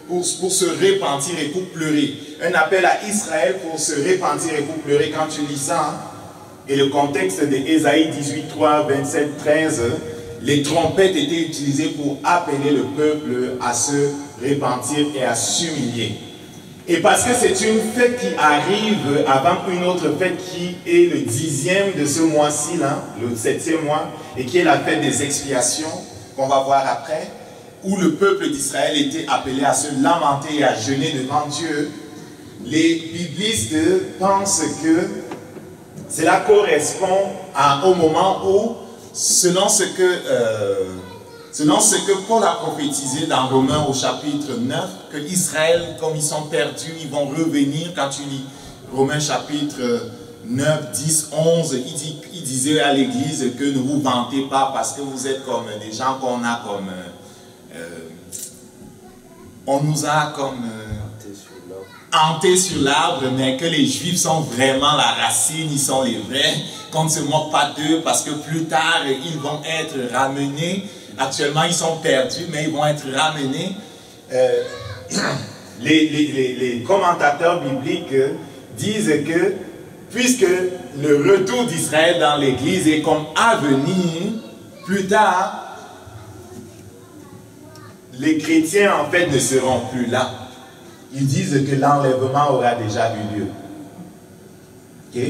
pour se repentir et pour pleurer. Un appel à Israël pour se repentir et pour pleurer. Quand tu lis ça, hein, et le contexte de Ésaïe 18, 3, 27, 13, les trompettes étaient utilisées pour appeler le peuple à se repentir et à s'humilier. Et parce que c'est une fête qui arrive avant une autre fête qui est le 10e de ce mois-ci, le 7e mois, et qui est la fête des expiations, qu'on va voir après, où le peuple d'Israël était appelé à se lamenter et à jeûner devant Dieu. Les biblistes pensent que cela correspond au moment où, selon ce que Paul a prophétisé dans Romains au chapitre 9, que Israël, comme ils sont perdus, ils vont revenir. Quand tu lis Romains chapitre 9, 10, 11, il disait à l'église que ne vous vantez pas parce que vous êtes comme des gens qu'on a comme... on nous a comme... hantés sur l'arbre, mais que les Juifs sont vraiment la racine, ils sont les vrais, qu'on ne se moque pas d'eux parce que plus tard, ils vont être ramenés. Actuellement, ils sont perdus, mais ils vont être ramenés. Les commentateurs bibliques disent que, puisque le retour d'Israël dans l'Église est comme à venir, plus tard, les chrétiens, en fait, ne seront plus là. Ils disent que l'enlèvement aura déjà eu lieu. Ok?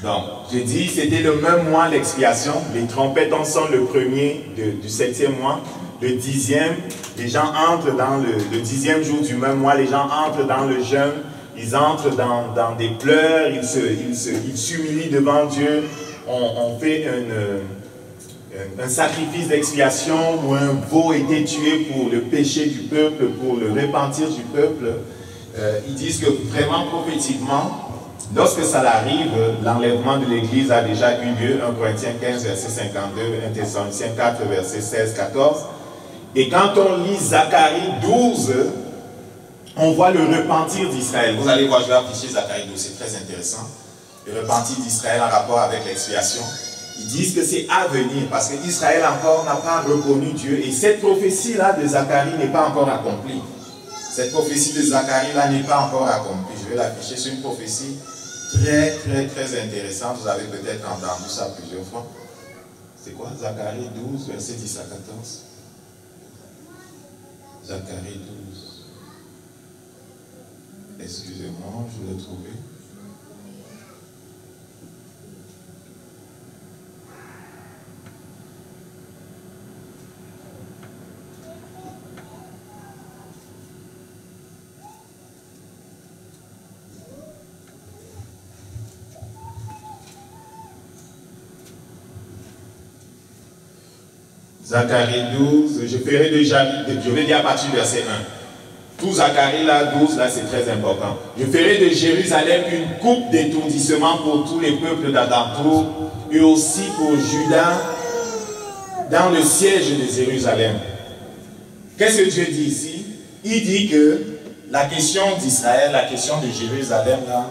Donc, je dis, c'était le même mois l'expiation. Les trompettes en sont le premier du 7e mois. Le 10e, les gens entrent dans le 10e jour du même mois, les gens entrent dans le jeûne, ils entrent dans des pleurs, ils s'humilient devant Dieu. On fait un sacrifice d'expiation où un veau était tué pour le péché du peuple, pour le repentir du peuple. Ils disent que vraiment prophétiquement, lorsque ça arrive, l'enlèvement de l'Église a déjà eu lieu. 1 Corinthiens 15, verset 52, 1 Thessaloniciens 4, verset 16, 14. Et quand on lit Zacharie 12, on voit le repentir d'Israël. Vous allez voir, je vais afficher Zacharie 12, c'est très intéressant. Le repentir d'Israël en rapport avec l'expiation. Ils disent que c'est à venir, parce qu'Israël encore n'a pas reconnu Dieu. Et cette prophétie-là de Zacharie n'est pas encore accomplie. Cette prophétie de Zacharie-là n'est pas encore accomplie. Je vais l'afficher, c'est une prophétie très, très, très intéressante. Vous avez peut-être entendu ça plusieurs fois. C'est quoi? Zacharie 12, verset 10 à 14. Zacharie 12. Excusez-moi, je l'ai trouvé. Zacharie 12, je vais dire à partir du verset 1. Tout Zacharie là, 12, là c'est très important. Je ferai de Jérusalem une coupe d'étourdissement pour tous les peuples d'Alentour et aussi pour Juda dans le siège de Jérusalem. Qu'est-ce que Dieu dit ici? Il dit que la question d'Israël, la question de Jérusalem là,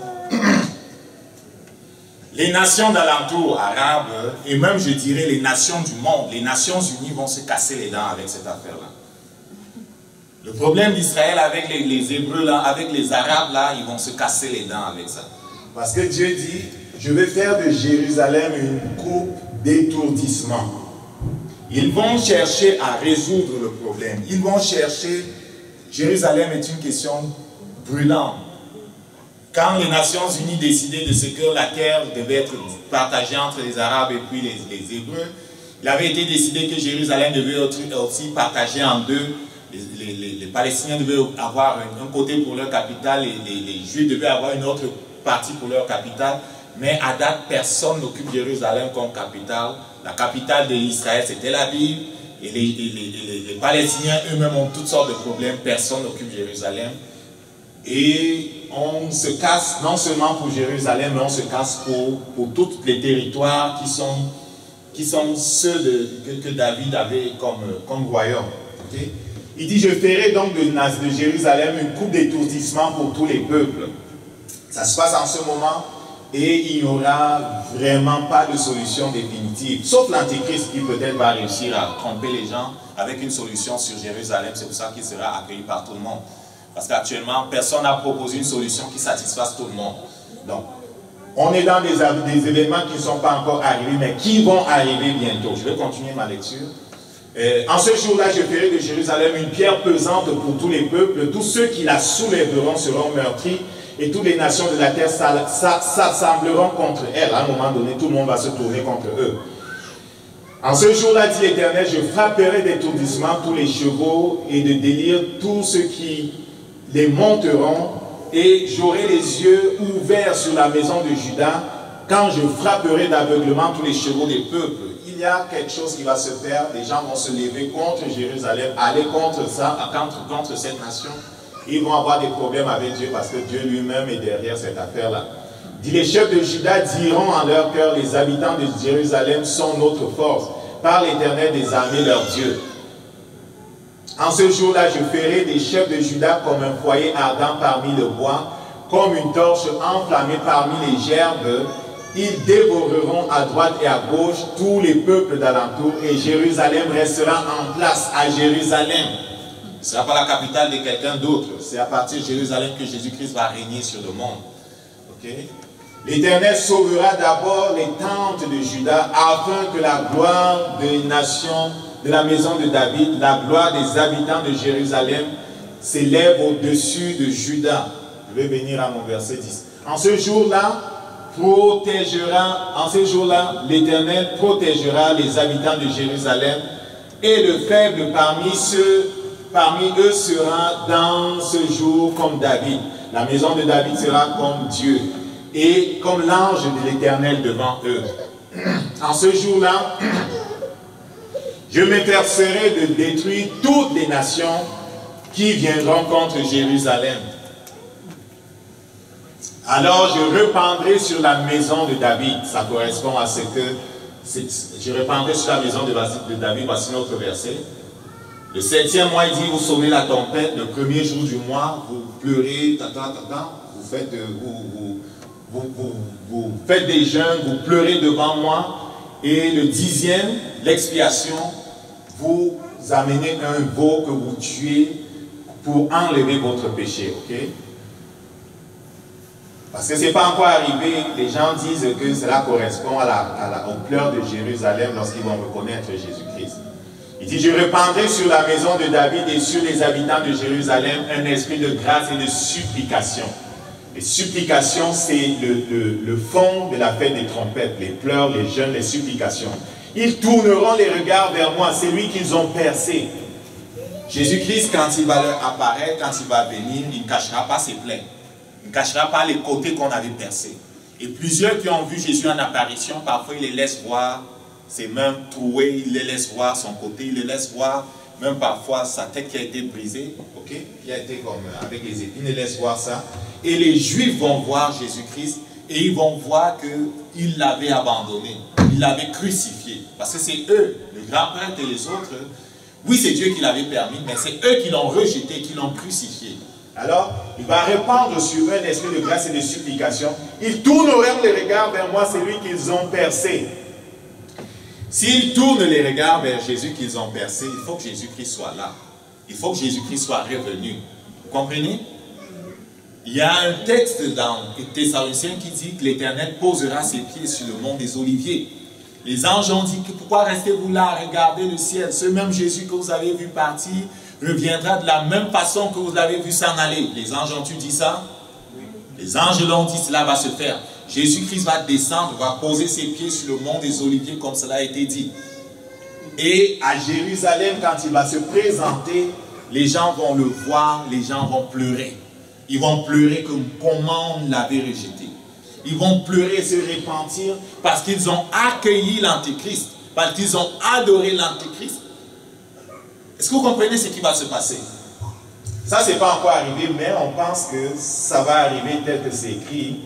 les nations d'alentour arabes, et même je dirais les nations du monde, les Nations Unies vont se casser les dents avec cette affaire-là. Le problème d'Israël avec les Hébreux, là, avec les Arabes, là, ils vont se casser les dents avec ça. Parce que Dieu dit, je vais faire de Jérusalem une coupe d'étourdissement. Ils vont chercher à résoudre le problème. Ils vont chercher, Jérusalem est une question brûlante. Quand les Nations Unies décidaient de ce que la terre devait être partagée entre les Arabes et puis les Hébreux, il avait été décidé que Jérusalem devait être aussi partagée en deux. Les Palestiniens devaient avoir un côté pour leur capitale et les Juifs devaient avoir une autre partie pour leur capitale. Mais à date, personne n'occupe Jérusalem comme capitale. La capitale de l'Israël, c'est Tel Aviv. Et les Palestiniens eux-mêmes ont toutes sortes de problèmes. Personne n'occupe Jérusalem. Et on se casse non seulement pour Jérusalem, mais on se casse pour tous les territoires qui sont ceux que David avait comme royaume. Okay? Il dit, je ferai donc de Jérusalem une coupe d'étourdissement pour tous les peuples. Ça se passe en ce moment et il n'y aura vraiment pas de solution définitive. Sauf l'Antéchrist qui peut-être va réussir à tromper les gens avec une solution sur Jérusalem. C'est pour ça qu'il sera accueilli par tout le monde. Parce qu'actuellement, personne n'a proposé une solution qui satisfasse tout le monde. Donc, on est dans des événements qui ne sont pas encore arrivés, mais qui vont arriver bientôt. Je vais continuer ma lecture. En ce jour-là, je ferai de Jérusalem une pierre pesante pour tous les peuples. Tous ceux qui la soulèveront seront meurtris et toutes les nations de la terre s'assembleront contre elle. À un moment donné, tout le monde va se tourner contre eux. En ce jour-là, dit l'Éternel, je frapperai d'étourdissement tous les chevaux et de délire tous ceux qui les monteront, et j'aurai les yeux ouverts sur la maison de Juda quand je frapperai d'aveuglement tous les chevaux des peuples. Il y a quelque chose qui va se faire, les gens vont se lever contre Jérusalem, aller contre ça, contre cette nation. Ils vont avoir des problèmes avec Dieu parce que Dieu lui-même est derrière cette affaire-là. Dit, les chefs de Juda diront en leur cœur, les habitants de Jérusalem sont notre force, par l'Éternel des armées leur Dieu. En ce jour-là, je ferai des chefs de Juda comme un foyer ardent parmi le bois, comme une torche enflammée parmi les gerbes. Ils dévoreront à droite et à gauche tous les peuples d'alentour, et Jérusalem restera en place à Jérusalem. Ce ne sera pas la capitale de quelqu'un d'autre. C'est à partir de Jérusalem que Jésus-Christ va régner sur le monde. Okay? L'Éternel sauvera d'abord les tentes de Juda, afin que la gloire des nations de la maison de David, la gloire des habitants de Jérusalem s'élève au-dessus de Juda. Je vais venir à mon verset 10. En ce jour-là, l'Éternel protégera les habitants de Jérusalem, et le faible parmi eux sera dans ce jour comme David. La maison de David sera comme Dieu, et comme l'ange de l'Éternel devant eux. En ce jour-là, je m'efforcerai de détruire toutes les nations qui viendront contre Jérusalem. Alors je rependrai sur la maison de David. Ça correspond à ce que... Je rependrai sur la maison de David. Voici notre verset. Le 7e mois, il dit, vous sonnez la tempête. Le premier jour du mois, vous pleurez, vous faites des jeûnes, vous pleurez devant moi. Et le 10e, l'expiation, vous amenez un veau que vous tuez pour enlever votre péché, ok? Parce que ce n'est pas encore arrivé, les gens disent que cela correspond aux pleurs de Jérusalem lorsqu'ils vont reconnaître Jésus-Christ. Il dit, je répandrai sur la maison de David et sur les habitants de Jérusalem un esprit de grâce et de supplication. Les supplications, c'est le fond de la fête des trompettes, les pleurs, les jeûnes, les supplications. Ils tourneront les regards vers moi, c'est lui qu'ils ont percé. Jésus-Christ, quand il va leur apparaître, quand il va venir, il ne cachera pas ses plaies. Il ne cachera pas les côtés qu'on avait percés. Et plusieurs qui ont vu Jésus en apparition, parfois il les laisse voir ses mains trouées, il les laisse voir son côté, il les laisse voir même parfois sa tête qui a été brisée, ok, qui a été comme avec les épines, il les laisse voir ça. Et les Juifs vont voir Jésus-Christ et ils vont voir qu'il l'avait abandonné, il l'avait crucifié. Parce que c'est eux, les grands prêtres et les autres, oui c'est Dieu qui l'avait permis, mais c'est eux qui l'ont rejeté, qui l'ont crucifié. Alors, il va répandre sur eux un esprit de grâce et de supplication. Ils tourneront les regards vers moi, c'est lui qu'ils ont percé. S'ils tournent les regards vers Jésus qu'ils ont percé, il faut que Jésus-Christ soit là. Il faut que Jésus-Christ soit revenu. Vous comprenez? Il y a un texte dans Thessaloniciens qui dit que l'Éternel posera ses pieds sur le mont des Oliviers. Les anges ont dit, pourquoi restez-vous là, regardez le ciel. Ce même Jésus que vous avez vu partir reviendra de la même façon que vous l'avez vu s'en aller. Les anges ont-tu dit ça? Les anges l'ont dit, cela va se faire. Jésus-Christ va descendre, va poser ses pieds sur le mont des Oliviers comme cela a été dit. Et à Jérusalem, quand il va se présenter, les gens vont le voir, les gens vont pleurer. Ils vont pleurer comme comment on l'avait rejeté. Ils vont pleurer et se repentir parce qu'ils ont accueilli l'Antéchrist. parce qu'ils ont adoré l'Antéchrist. Est-ce que vous comprenez ce qui va se passer? Ça, c'est pas encore arrivé, mais on pense que ça va arriver tel que c'est écrit,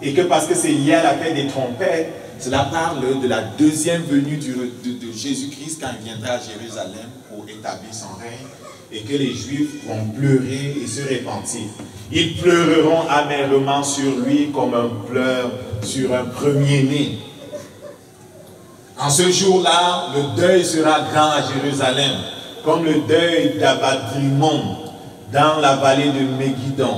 et que parce que c'est lié à la fête des trompettes, cela parle de la deuxième venue de Jésus-Christ quand il viendra à Jérusalem pour établir son règne, et que les Juifs vont pleurer et se repentir. Ils pleureront amèrement sur lui comme un pleur sur un premier-né. En ce jour-là, le deuil sera grand à Jérusalem, comme le deuil d'Abadrimon dans la vallée de Megiddo.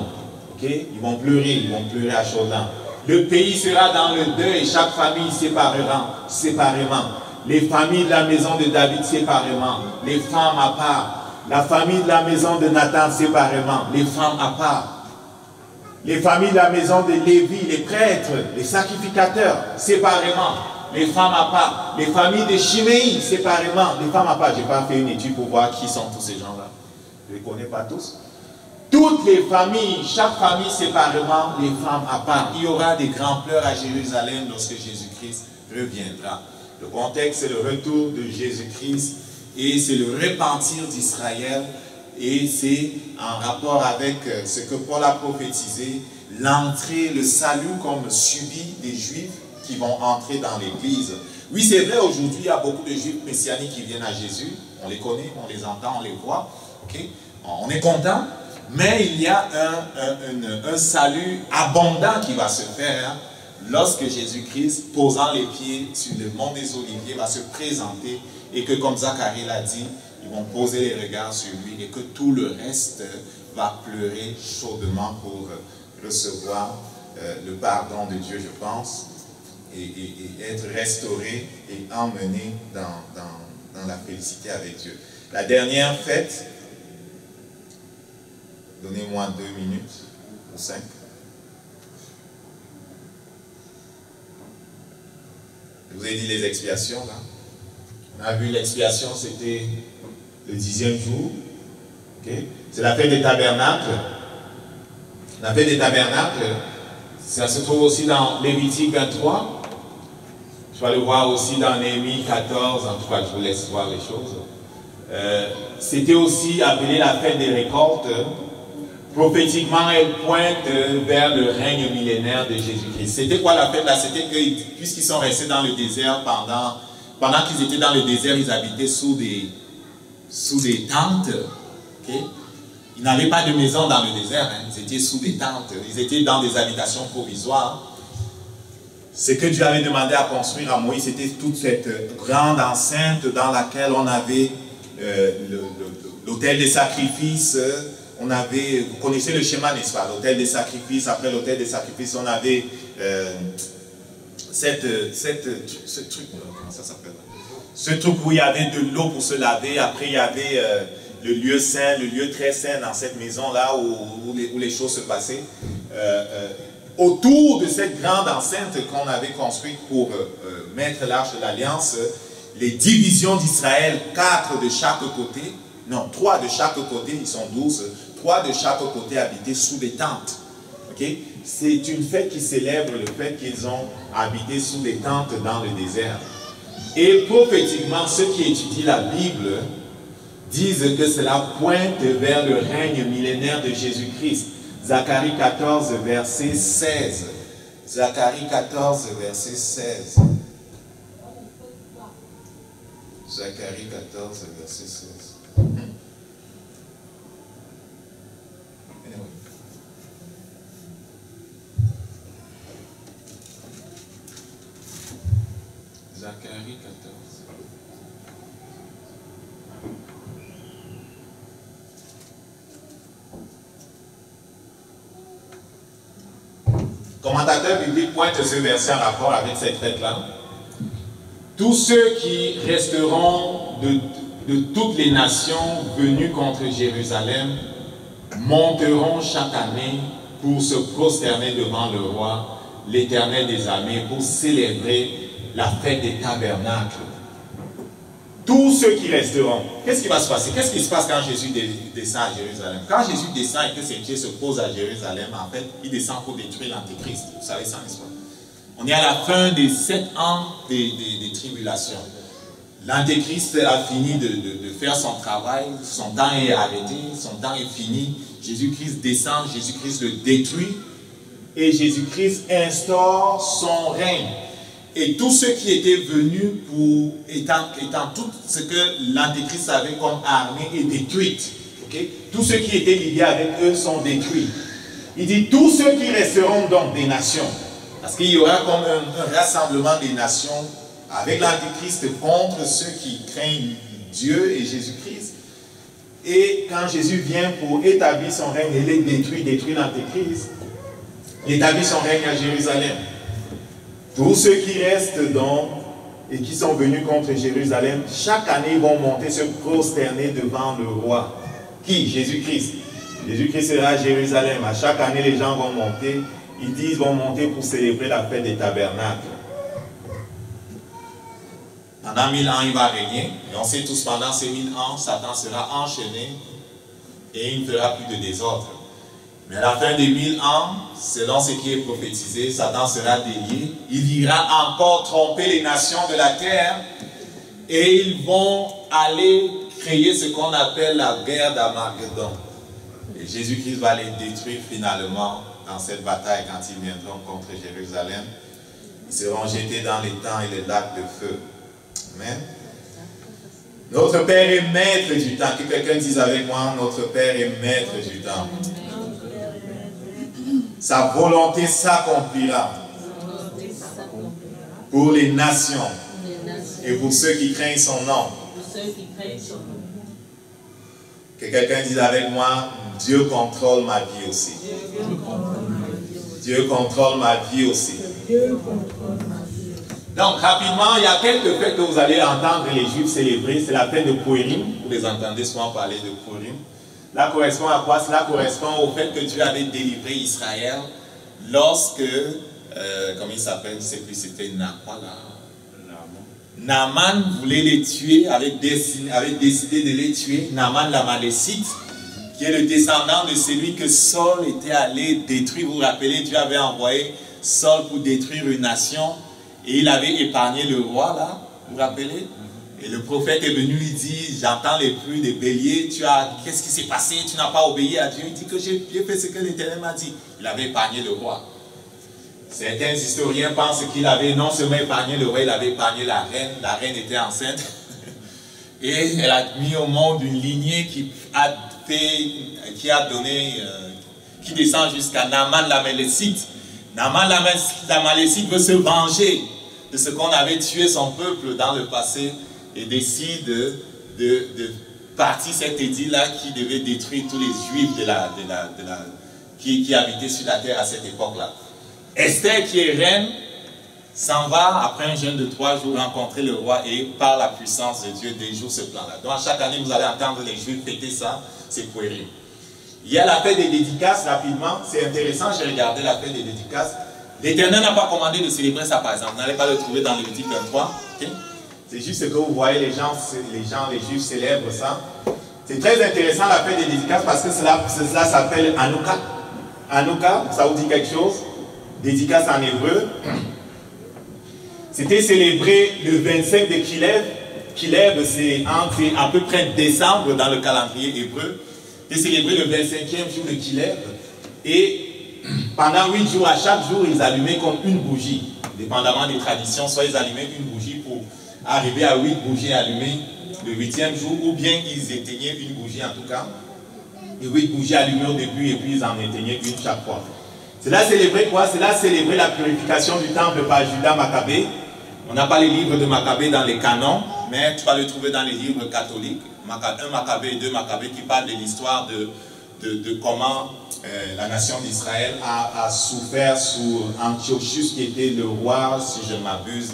Okay? Ils vont pleurer à chaudes larmes. Le pays sera dans le deuil, chaque famille séparément. Les familles de la maison de David séparément, les femmes à part. La famille de la maison de Nathan séparément, les femmes à part. Les familles de la maison de Lévi, les prêtres, les sacrificateurs séparément, les femmes à part. Les familles de Chiméi séparément, les femmes à part. Je n'ai pas fait une étude pour voir qui sont tous ces gens-là. Je ne les connais pas tous. Toutes les familles, chaque famille séparément, les femmes à part. Il y aura des grands pleurs à Jérusalem lorsque Jésus-Christ reviendra. Le contexte, c'est le retour de Jésus-Christ et c'est le repentir d'Israël. Et c'est en rapport avec ce que Paul a prophétisé, l'entrée, le salut comme subi des Juifs qui vont entrer dans l'Église. Oui, c'est vrai, aujourd'hui, il y a beaucoup de Juifs messianiques qui viennent à Jésus. On les connaît, on les entend, on les voit. Okay? On est content. Mais il y a un salut abondant qui va se faire lorsque Jésus-Christ, posant les pieds sur le mont des Oliviers, va se présenter et que, comme Zacharie l'a dit, ils vont poser les regards sur lui et que tout le reste va pleurer chaudement pour recevoir le pardon de Dieu, je pense, et être restauré et emmené dans la félicité avec Dieu. La dernière fête, donnez-moi 2 minutes ou 5. Je vous ai dit les expiations là. On a vu l'expiation, c'était le 10e jour. Okay? C'est la fête des tabernacles. La fête des tabernacles, ça se trouve aussi dans Lévitique 23. Je vais le voir aussi dans Néhémie 14. En tout cas, je vous laisse voir les choses. C'était aussi appelé la fête des récoltes. Prophétiquement, elle pointe vers le règne millénaire de Jésus-Christ. C'était quoi la fête là? C'était que, puisqu'ils sont restés dans le désert pendant qu'ils étaient dans le désert, ils habitaient sous des tentes. Okay? Ils n'avaient pas de maison dans le désert, hein. Ils étaient sous des tentes, ils étaient dans des habitations provisoires. Ce que Dieu avait demandé à construire à Moïse, c'était toute cette grande enceinte dans laquelle on avait l'autel des sacrifices. On avait, vous connaissez le schéma, n'est-ce pas? L'autel des sacrifices, après l'autel des sacrifices, on avait ce truc, comment ça s'appelle? Ce truc où il y avait de l'eau pour se laver, après il y avait le lieu saint, le lieu très saint dans cette maison-là où les choses se passaient. Autour de cette grande enceinte qu'on avait construite pour mettre l'arche de l'Alliance, les divisions d'Israël, 4 de chaque côté, non, 3 de chaque côté, ils sont 12, 3 de chaque côté habitaient sous des tentes. Okay? C'est une fête qui célèbre le fait qu'ils ont habité sous des tentes dans le désert. Et prophétiquement, ceux qui étudient la Bible disent que cela pointe vers le règne millénaire de Jésus-Christ. Zacharie 14, verset 16. Zacharie 14, verset 16. Zacharie 14, verset 16. Zacharie 14. Commentateur biblique pointe ce verset en rapport avec cette fête-là. Tous ceux qui resteront de toutes les nations venues contre Jérusalem monteront chaque année pour se prosterner devant le roi, l'Éternel des armées, pour célébrer la fête des tabernacles. Tous ceux qui resteront. Qu'est-ce qui va se passer? Qu'est-ce qui se passe quand Jésus descend à Jérusalem? Quand Jésus descend et que ses pieds se posent à Jérusalem, en fait, il descend pour détruire l'Antéchrist. Vous savez ça, n'est-ce pas? On est à la fin des 7 ans des tribulations. l'Antéchrist a fini de faire son travail, son temps est arrêté, son temps est fini, Jésus-Christ descend, Jésus-Christ le détruit, et Jésus-Christ instaure son règne. Et tous ceux qui étaient venus pour, étant tout ce que l'Antéchrist avait comme armée est détruite. Okay? Tous ceux qui étaient liés avec eux sont détruits. Il dit tous ceux qui resteront donc des nations. Parce qu'il y aura comme un rassemblement des nations avec l'Antéchrist contre ceux qui craignent Dieu et Jésus-Christ. Et quand Jésus vient pour établir son règne, il les détruit l'Antéchrist, il établit son règne à Jérusalem. Tous ceux qui restent donc et qui sont venus contre Jérusalem, chaque année ils vont monter se prosterner devant le roi. Qui? Jésus-Christ. Jésus-Christ sera à Jérusalem. À chaque année les gens vont monter. Ils disent qu'ils vont monter pour célébrer la fête des tabernacles. Pendant 1000 ans, il va régner. Et on sait tous, pendant ces 1000 ans, Satan sera enchaîné et il ne fera plus de désordre. Mais à la fin des 1000 ans, selon ce qui est prophétisé, Satan sera délié. Il ira encore tromper les nations de la terre et ils vont aller créer ce qu'on appelle la guerre d'Armageddon. Et Jésus-Christ va les détruire finalement dans cette bataille quand ils viendront contre Jérusalem. Ils seront jetés dans les temps et les lacs de feu. Amen. Notre Père est maître du temps. Que quelqu'un dise avec moi, notre Père est maître du temps. Sa volonté s'accomplira pour les nations et pour ceux qui craignent son nom. Que quelqu'un dise avec moi, Dieu contrôle ma vie aussi. Dieu contrôle ma vie aussi. Donc, rapidement, il y a quelques fêtes que vous allez entendre les Juifs célébrer. C'est la fête de Purim. Vous les entendez souvent parler de Purim. Cela correspond à quoi? Cela correspond au fait que Dieu avait délivré Israël lorsque, comment il s'appelle, je ne sais plus, c'était Naaman voulait les tuer, avait décidé de les tuer. Naaman l'Amalécite, qui est le descendant de celui que Saul était allé détruire. Vous vous rappelez, Dieu avait envoyé Saul pour détruire une nation et il avait épargné le roi là, vous vous rappelez? Et le prophète est venu, il dit, j'entends les bruits des béliers, qu'est-ce qui s'est passé? Tu n'as pas obéi à Dieu. Il dit que j'ai fait ce que l'Éternel m'a dit. Il avait épargné le roi. Certains historiens pensent qu'il avait non seulement épargné le roi, il avait épargné la reine. La reine était enceinte. Et elle a mis au monde une lignée qui descend jusqu'à Naaman l'Amalécite. Naaman l'Amalécite veut se venger de ce qu'on avait tué son peuple dans le passé. Et décide de partir cet édit-là qui devait détruire tous les Juifs qui habitaient sur la terre à cette époque-là. Esther, qui est reine, s'en va après un jeûne de 3 jours rencontrer le roi et par la puissance de Dieu déjoue ce plan-là. Donc chaque année, vous allez entendre les Juifs fêter ça, c'est Purim. Il y a la fête des dédicaces, rapidement, c'est intéressant, j'ai regardé la fête des dédicaces. L'Éternel n'a pas commandé de célébrer ça par exemple, vous n'allez pas le trouver dans Lévitique 23, ok? C'est juste que vous voyez, les Juifs célèbrent ça. C'est très intéressant la fête des dédicaces parce que cela s'appelle Hanouka. Hanouka, ça vous dit quelque chose? Dédicace en hébreu. C'était célébré le 25 de Kilev. Kilev, c'est entre à peu près décembre dans le calendrier hébreu. C'était célébré le 25e jour de Kilev. Et pendant 8 jours, à chaque jour, ils allumaient comme une bougie. Dépendamment des traditions, soit ils allumaient une bougie pour arriver à 8 bougies allumées le 8e jour, ou bien ils éteignaient une bougie en tout cas, et 8 bougies allumées au début, et puis ils en éteignaient une chaque fois. Cela célébrait quoi? Cela célébrait la purification du temple par Judas Maccabée. On n'a pas les livres de Maccabée dans les canons, mais tu vas le trouver dans les livres catholiques. 1 Maccabée et 2 Maccabée qui parlent de l'histoire de comment la nation d'Israël a souffert sous Antiochus, qui était le roi, si je ne m'abuse,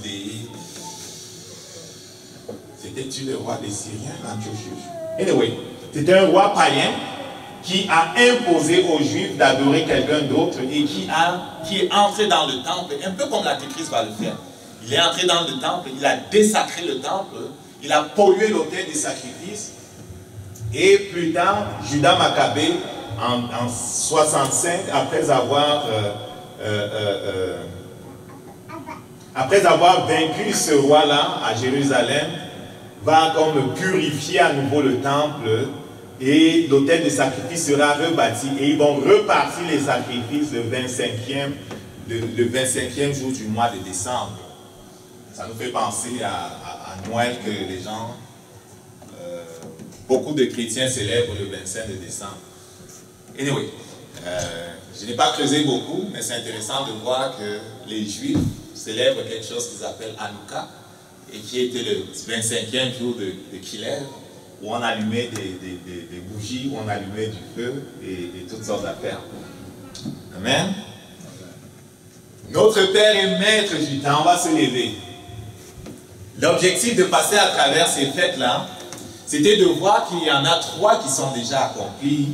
C'était-tu le roi des Syriens, Antiochus? Anyway, c'était un roi païen qui a imposé aux Juifs d'adorer quelqu'un d'autre et qui est entré dans le temple, un peu comme l'Antéchrist va le faire. Il est entré dans le temple, il a désacré le temple, il a pollué l'autel des sacrifices. Et plus tard, Judas Maccabée, en 65, après avoir vaincu ce roi-là à Jérusalem, va comme purifier à nouveau le temple et l'autel de sacrifice sera rebâti et ils vont repartir les sacrifices le 25e jour du mois de décembre. Ça nous fait penser à Noël que les gens, beaucoup de chrétiens célèbrent le 25 de décembre. Anyway, je n'ai pas creusé beaucoup, mais c'est intéressant de voir que les Juifs célèbrent quelque chose qu'ils appellent Hanouka, et qui était le 25e jour de Kilev, où on allumait des bougies, où on allumait du feu et toutes sortes d'affaires. Amen. Notre Père et Maître du temps, on va se lever. L'objectif de passer à travers ces fêtes-là, c'était de voir qu'il y en a 3 qui sont déjà accomplis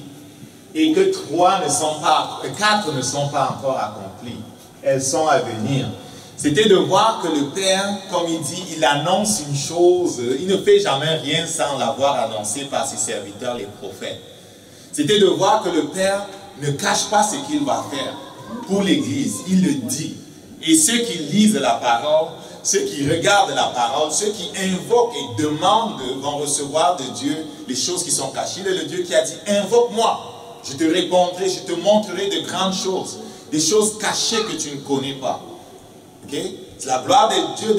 et que 4 ne sont pas encore accomplis. Elles sont à venir. C'était de voir que le Père, comme il dit, il annonce une chose, il ne fait jamais rien sans l'avoir annoncé par ses serviteurs, les prophètes. C'était de voir que le Père ne cache pas ce qu'il va faire pour l'Église, il le dit. Et ceux qui lisent la parole, ceux qui regardent la parole, ceux qui invoquent et demandent vont recevoir de Dieu les choses qui sont cachées. Il est le Dieu qui a dit, invoque-moi, je te répondrai, je te montrerai de grandes choses, des choses cachées que tu ne connais pas. Okay? C'est la gloire de Dieu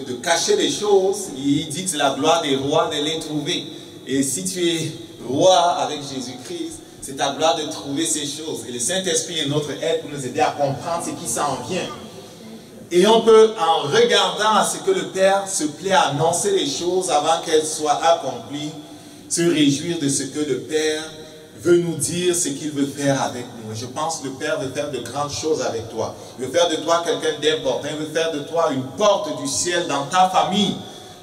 de cacher les choses. Il dit que c'est la gloire des rois de les trouver. Et si tu es roi avec Jésus-Christ, c'est ta gloire de trouver ces choses. Et le Saint-Esprit est notre aide pour nous aider à comprendre ce qui s'en vient. Et on peut, en regardant à ce que le Père se plaît à annoncer les choses avant qu'elles soient accomplies, se réjouir de ce que le Père veut nous dire, ce qu'il veut faire avec nous. Et je pense que le Père veut faire de grandes choses avec toi. Il veut faire de toi quelqu'un d'important. Il veut faire de toi une porte du ciel dans ta famille.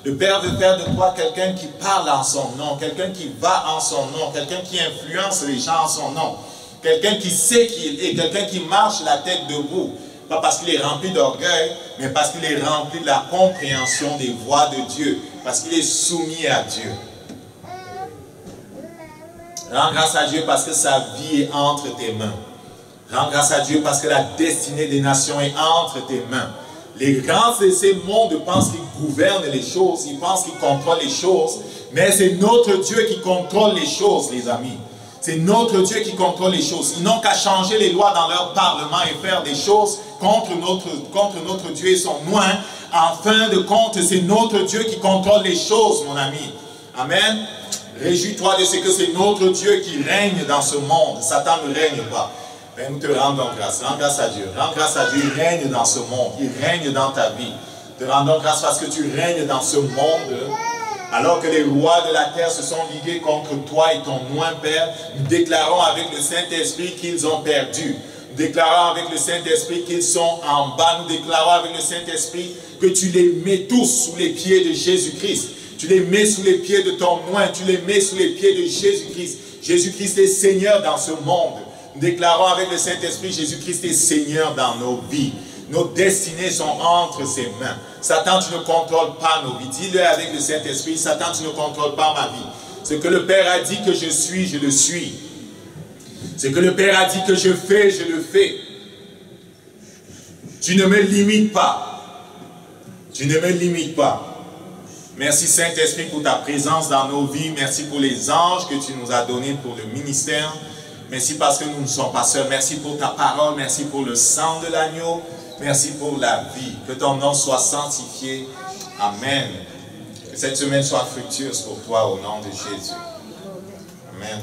Le Père veut faire de toi quelqu'un qui parle en son nom, quelqu'un qui va en son nom, quelqu'un qui influence les gens en son nom, quelqu'un qui sait qui il est, quelqu'un qui marche la tête debout. Pas parce qu'il est rempli d'orgueil, mais parce qu'il est rempli de la compréhension des voies de Dieu, parce qu'il est soumis à Dieu. Rends grâce à Dieu parce que sa vie est entre tes mains. Rends grâce à Dieu parce que la destinée des nations est entre tes mains. Les grands de ces mondes pensent qu'ils gouvernent les choses, ils pensent qu'ils contrôlent les choses, mais c'est notre Dieu qui contrôle les choses, les amis. C'est notre Dieu qui contrôle les choses. Ils n'ont qu'à changer les lois dans leur parlement et faire des choses contre notre Dieu et son nom. En fin de compte, c'est notre Dieu qui contrôle les choses, mon ami. Amen. Réjouis-toi de ce que c'est notre Dieu qui règne dans ce monde. Satan ne règne pas. Mais nous te rendons grâce. Rends grâce à Dieu. Rends grâce à Dieu. Il règne dans ce monde. Il règne dans ta vie. Te rendons grâce parce que tu règnes dans ce monde. Alors que les rois de la terre se sont ligués contre toi et ton nom, Père, nous déclarons avec le Saint-Esprit qu'ils ont perdu. Nous déclarons avec le Saint-Esprit qu'ils sont en bas. Nous déclarons avec le Saint-Esprit que tu les mets tous sous les pieds de Jésus-Christ. Tu les mets sous les pieds de ton nom. Tu les mets sous les pieds de Jésus-Christ. Jésus-Christ est Seigneur dans ce monde. Nous déclarons avec le Saint-Esprit, Jésus-Christ est Seigneur dans nos vies. Nos destinées sont entre ses mains. Satan, tu ne contrôles pas nos vies. Dis-le avec le Saint-Esprit, Satan, tu ne contrôles pas ma vie. Ce que le Père a dit que je suis, je le suis. Ce que le Père a dit que je fais, je le fais. Tu ne me limites pas. Tu ne me limites pas. Merci Saint-Esprit pour ta présence dans nos vies. Merci pour les anges que tu nous as donnés pour le ministère. Merci parce que nous ne sommes pas seuls. Merci pour ta parole. Merci pour le sang de l'agneau. Merci pour la vie. Que ton nom soit sanctifié. Amen. Que cette semaine soit fructueuse pour toi au nom de Jésus. Amen.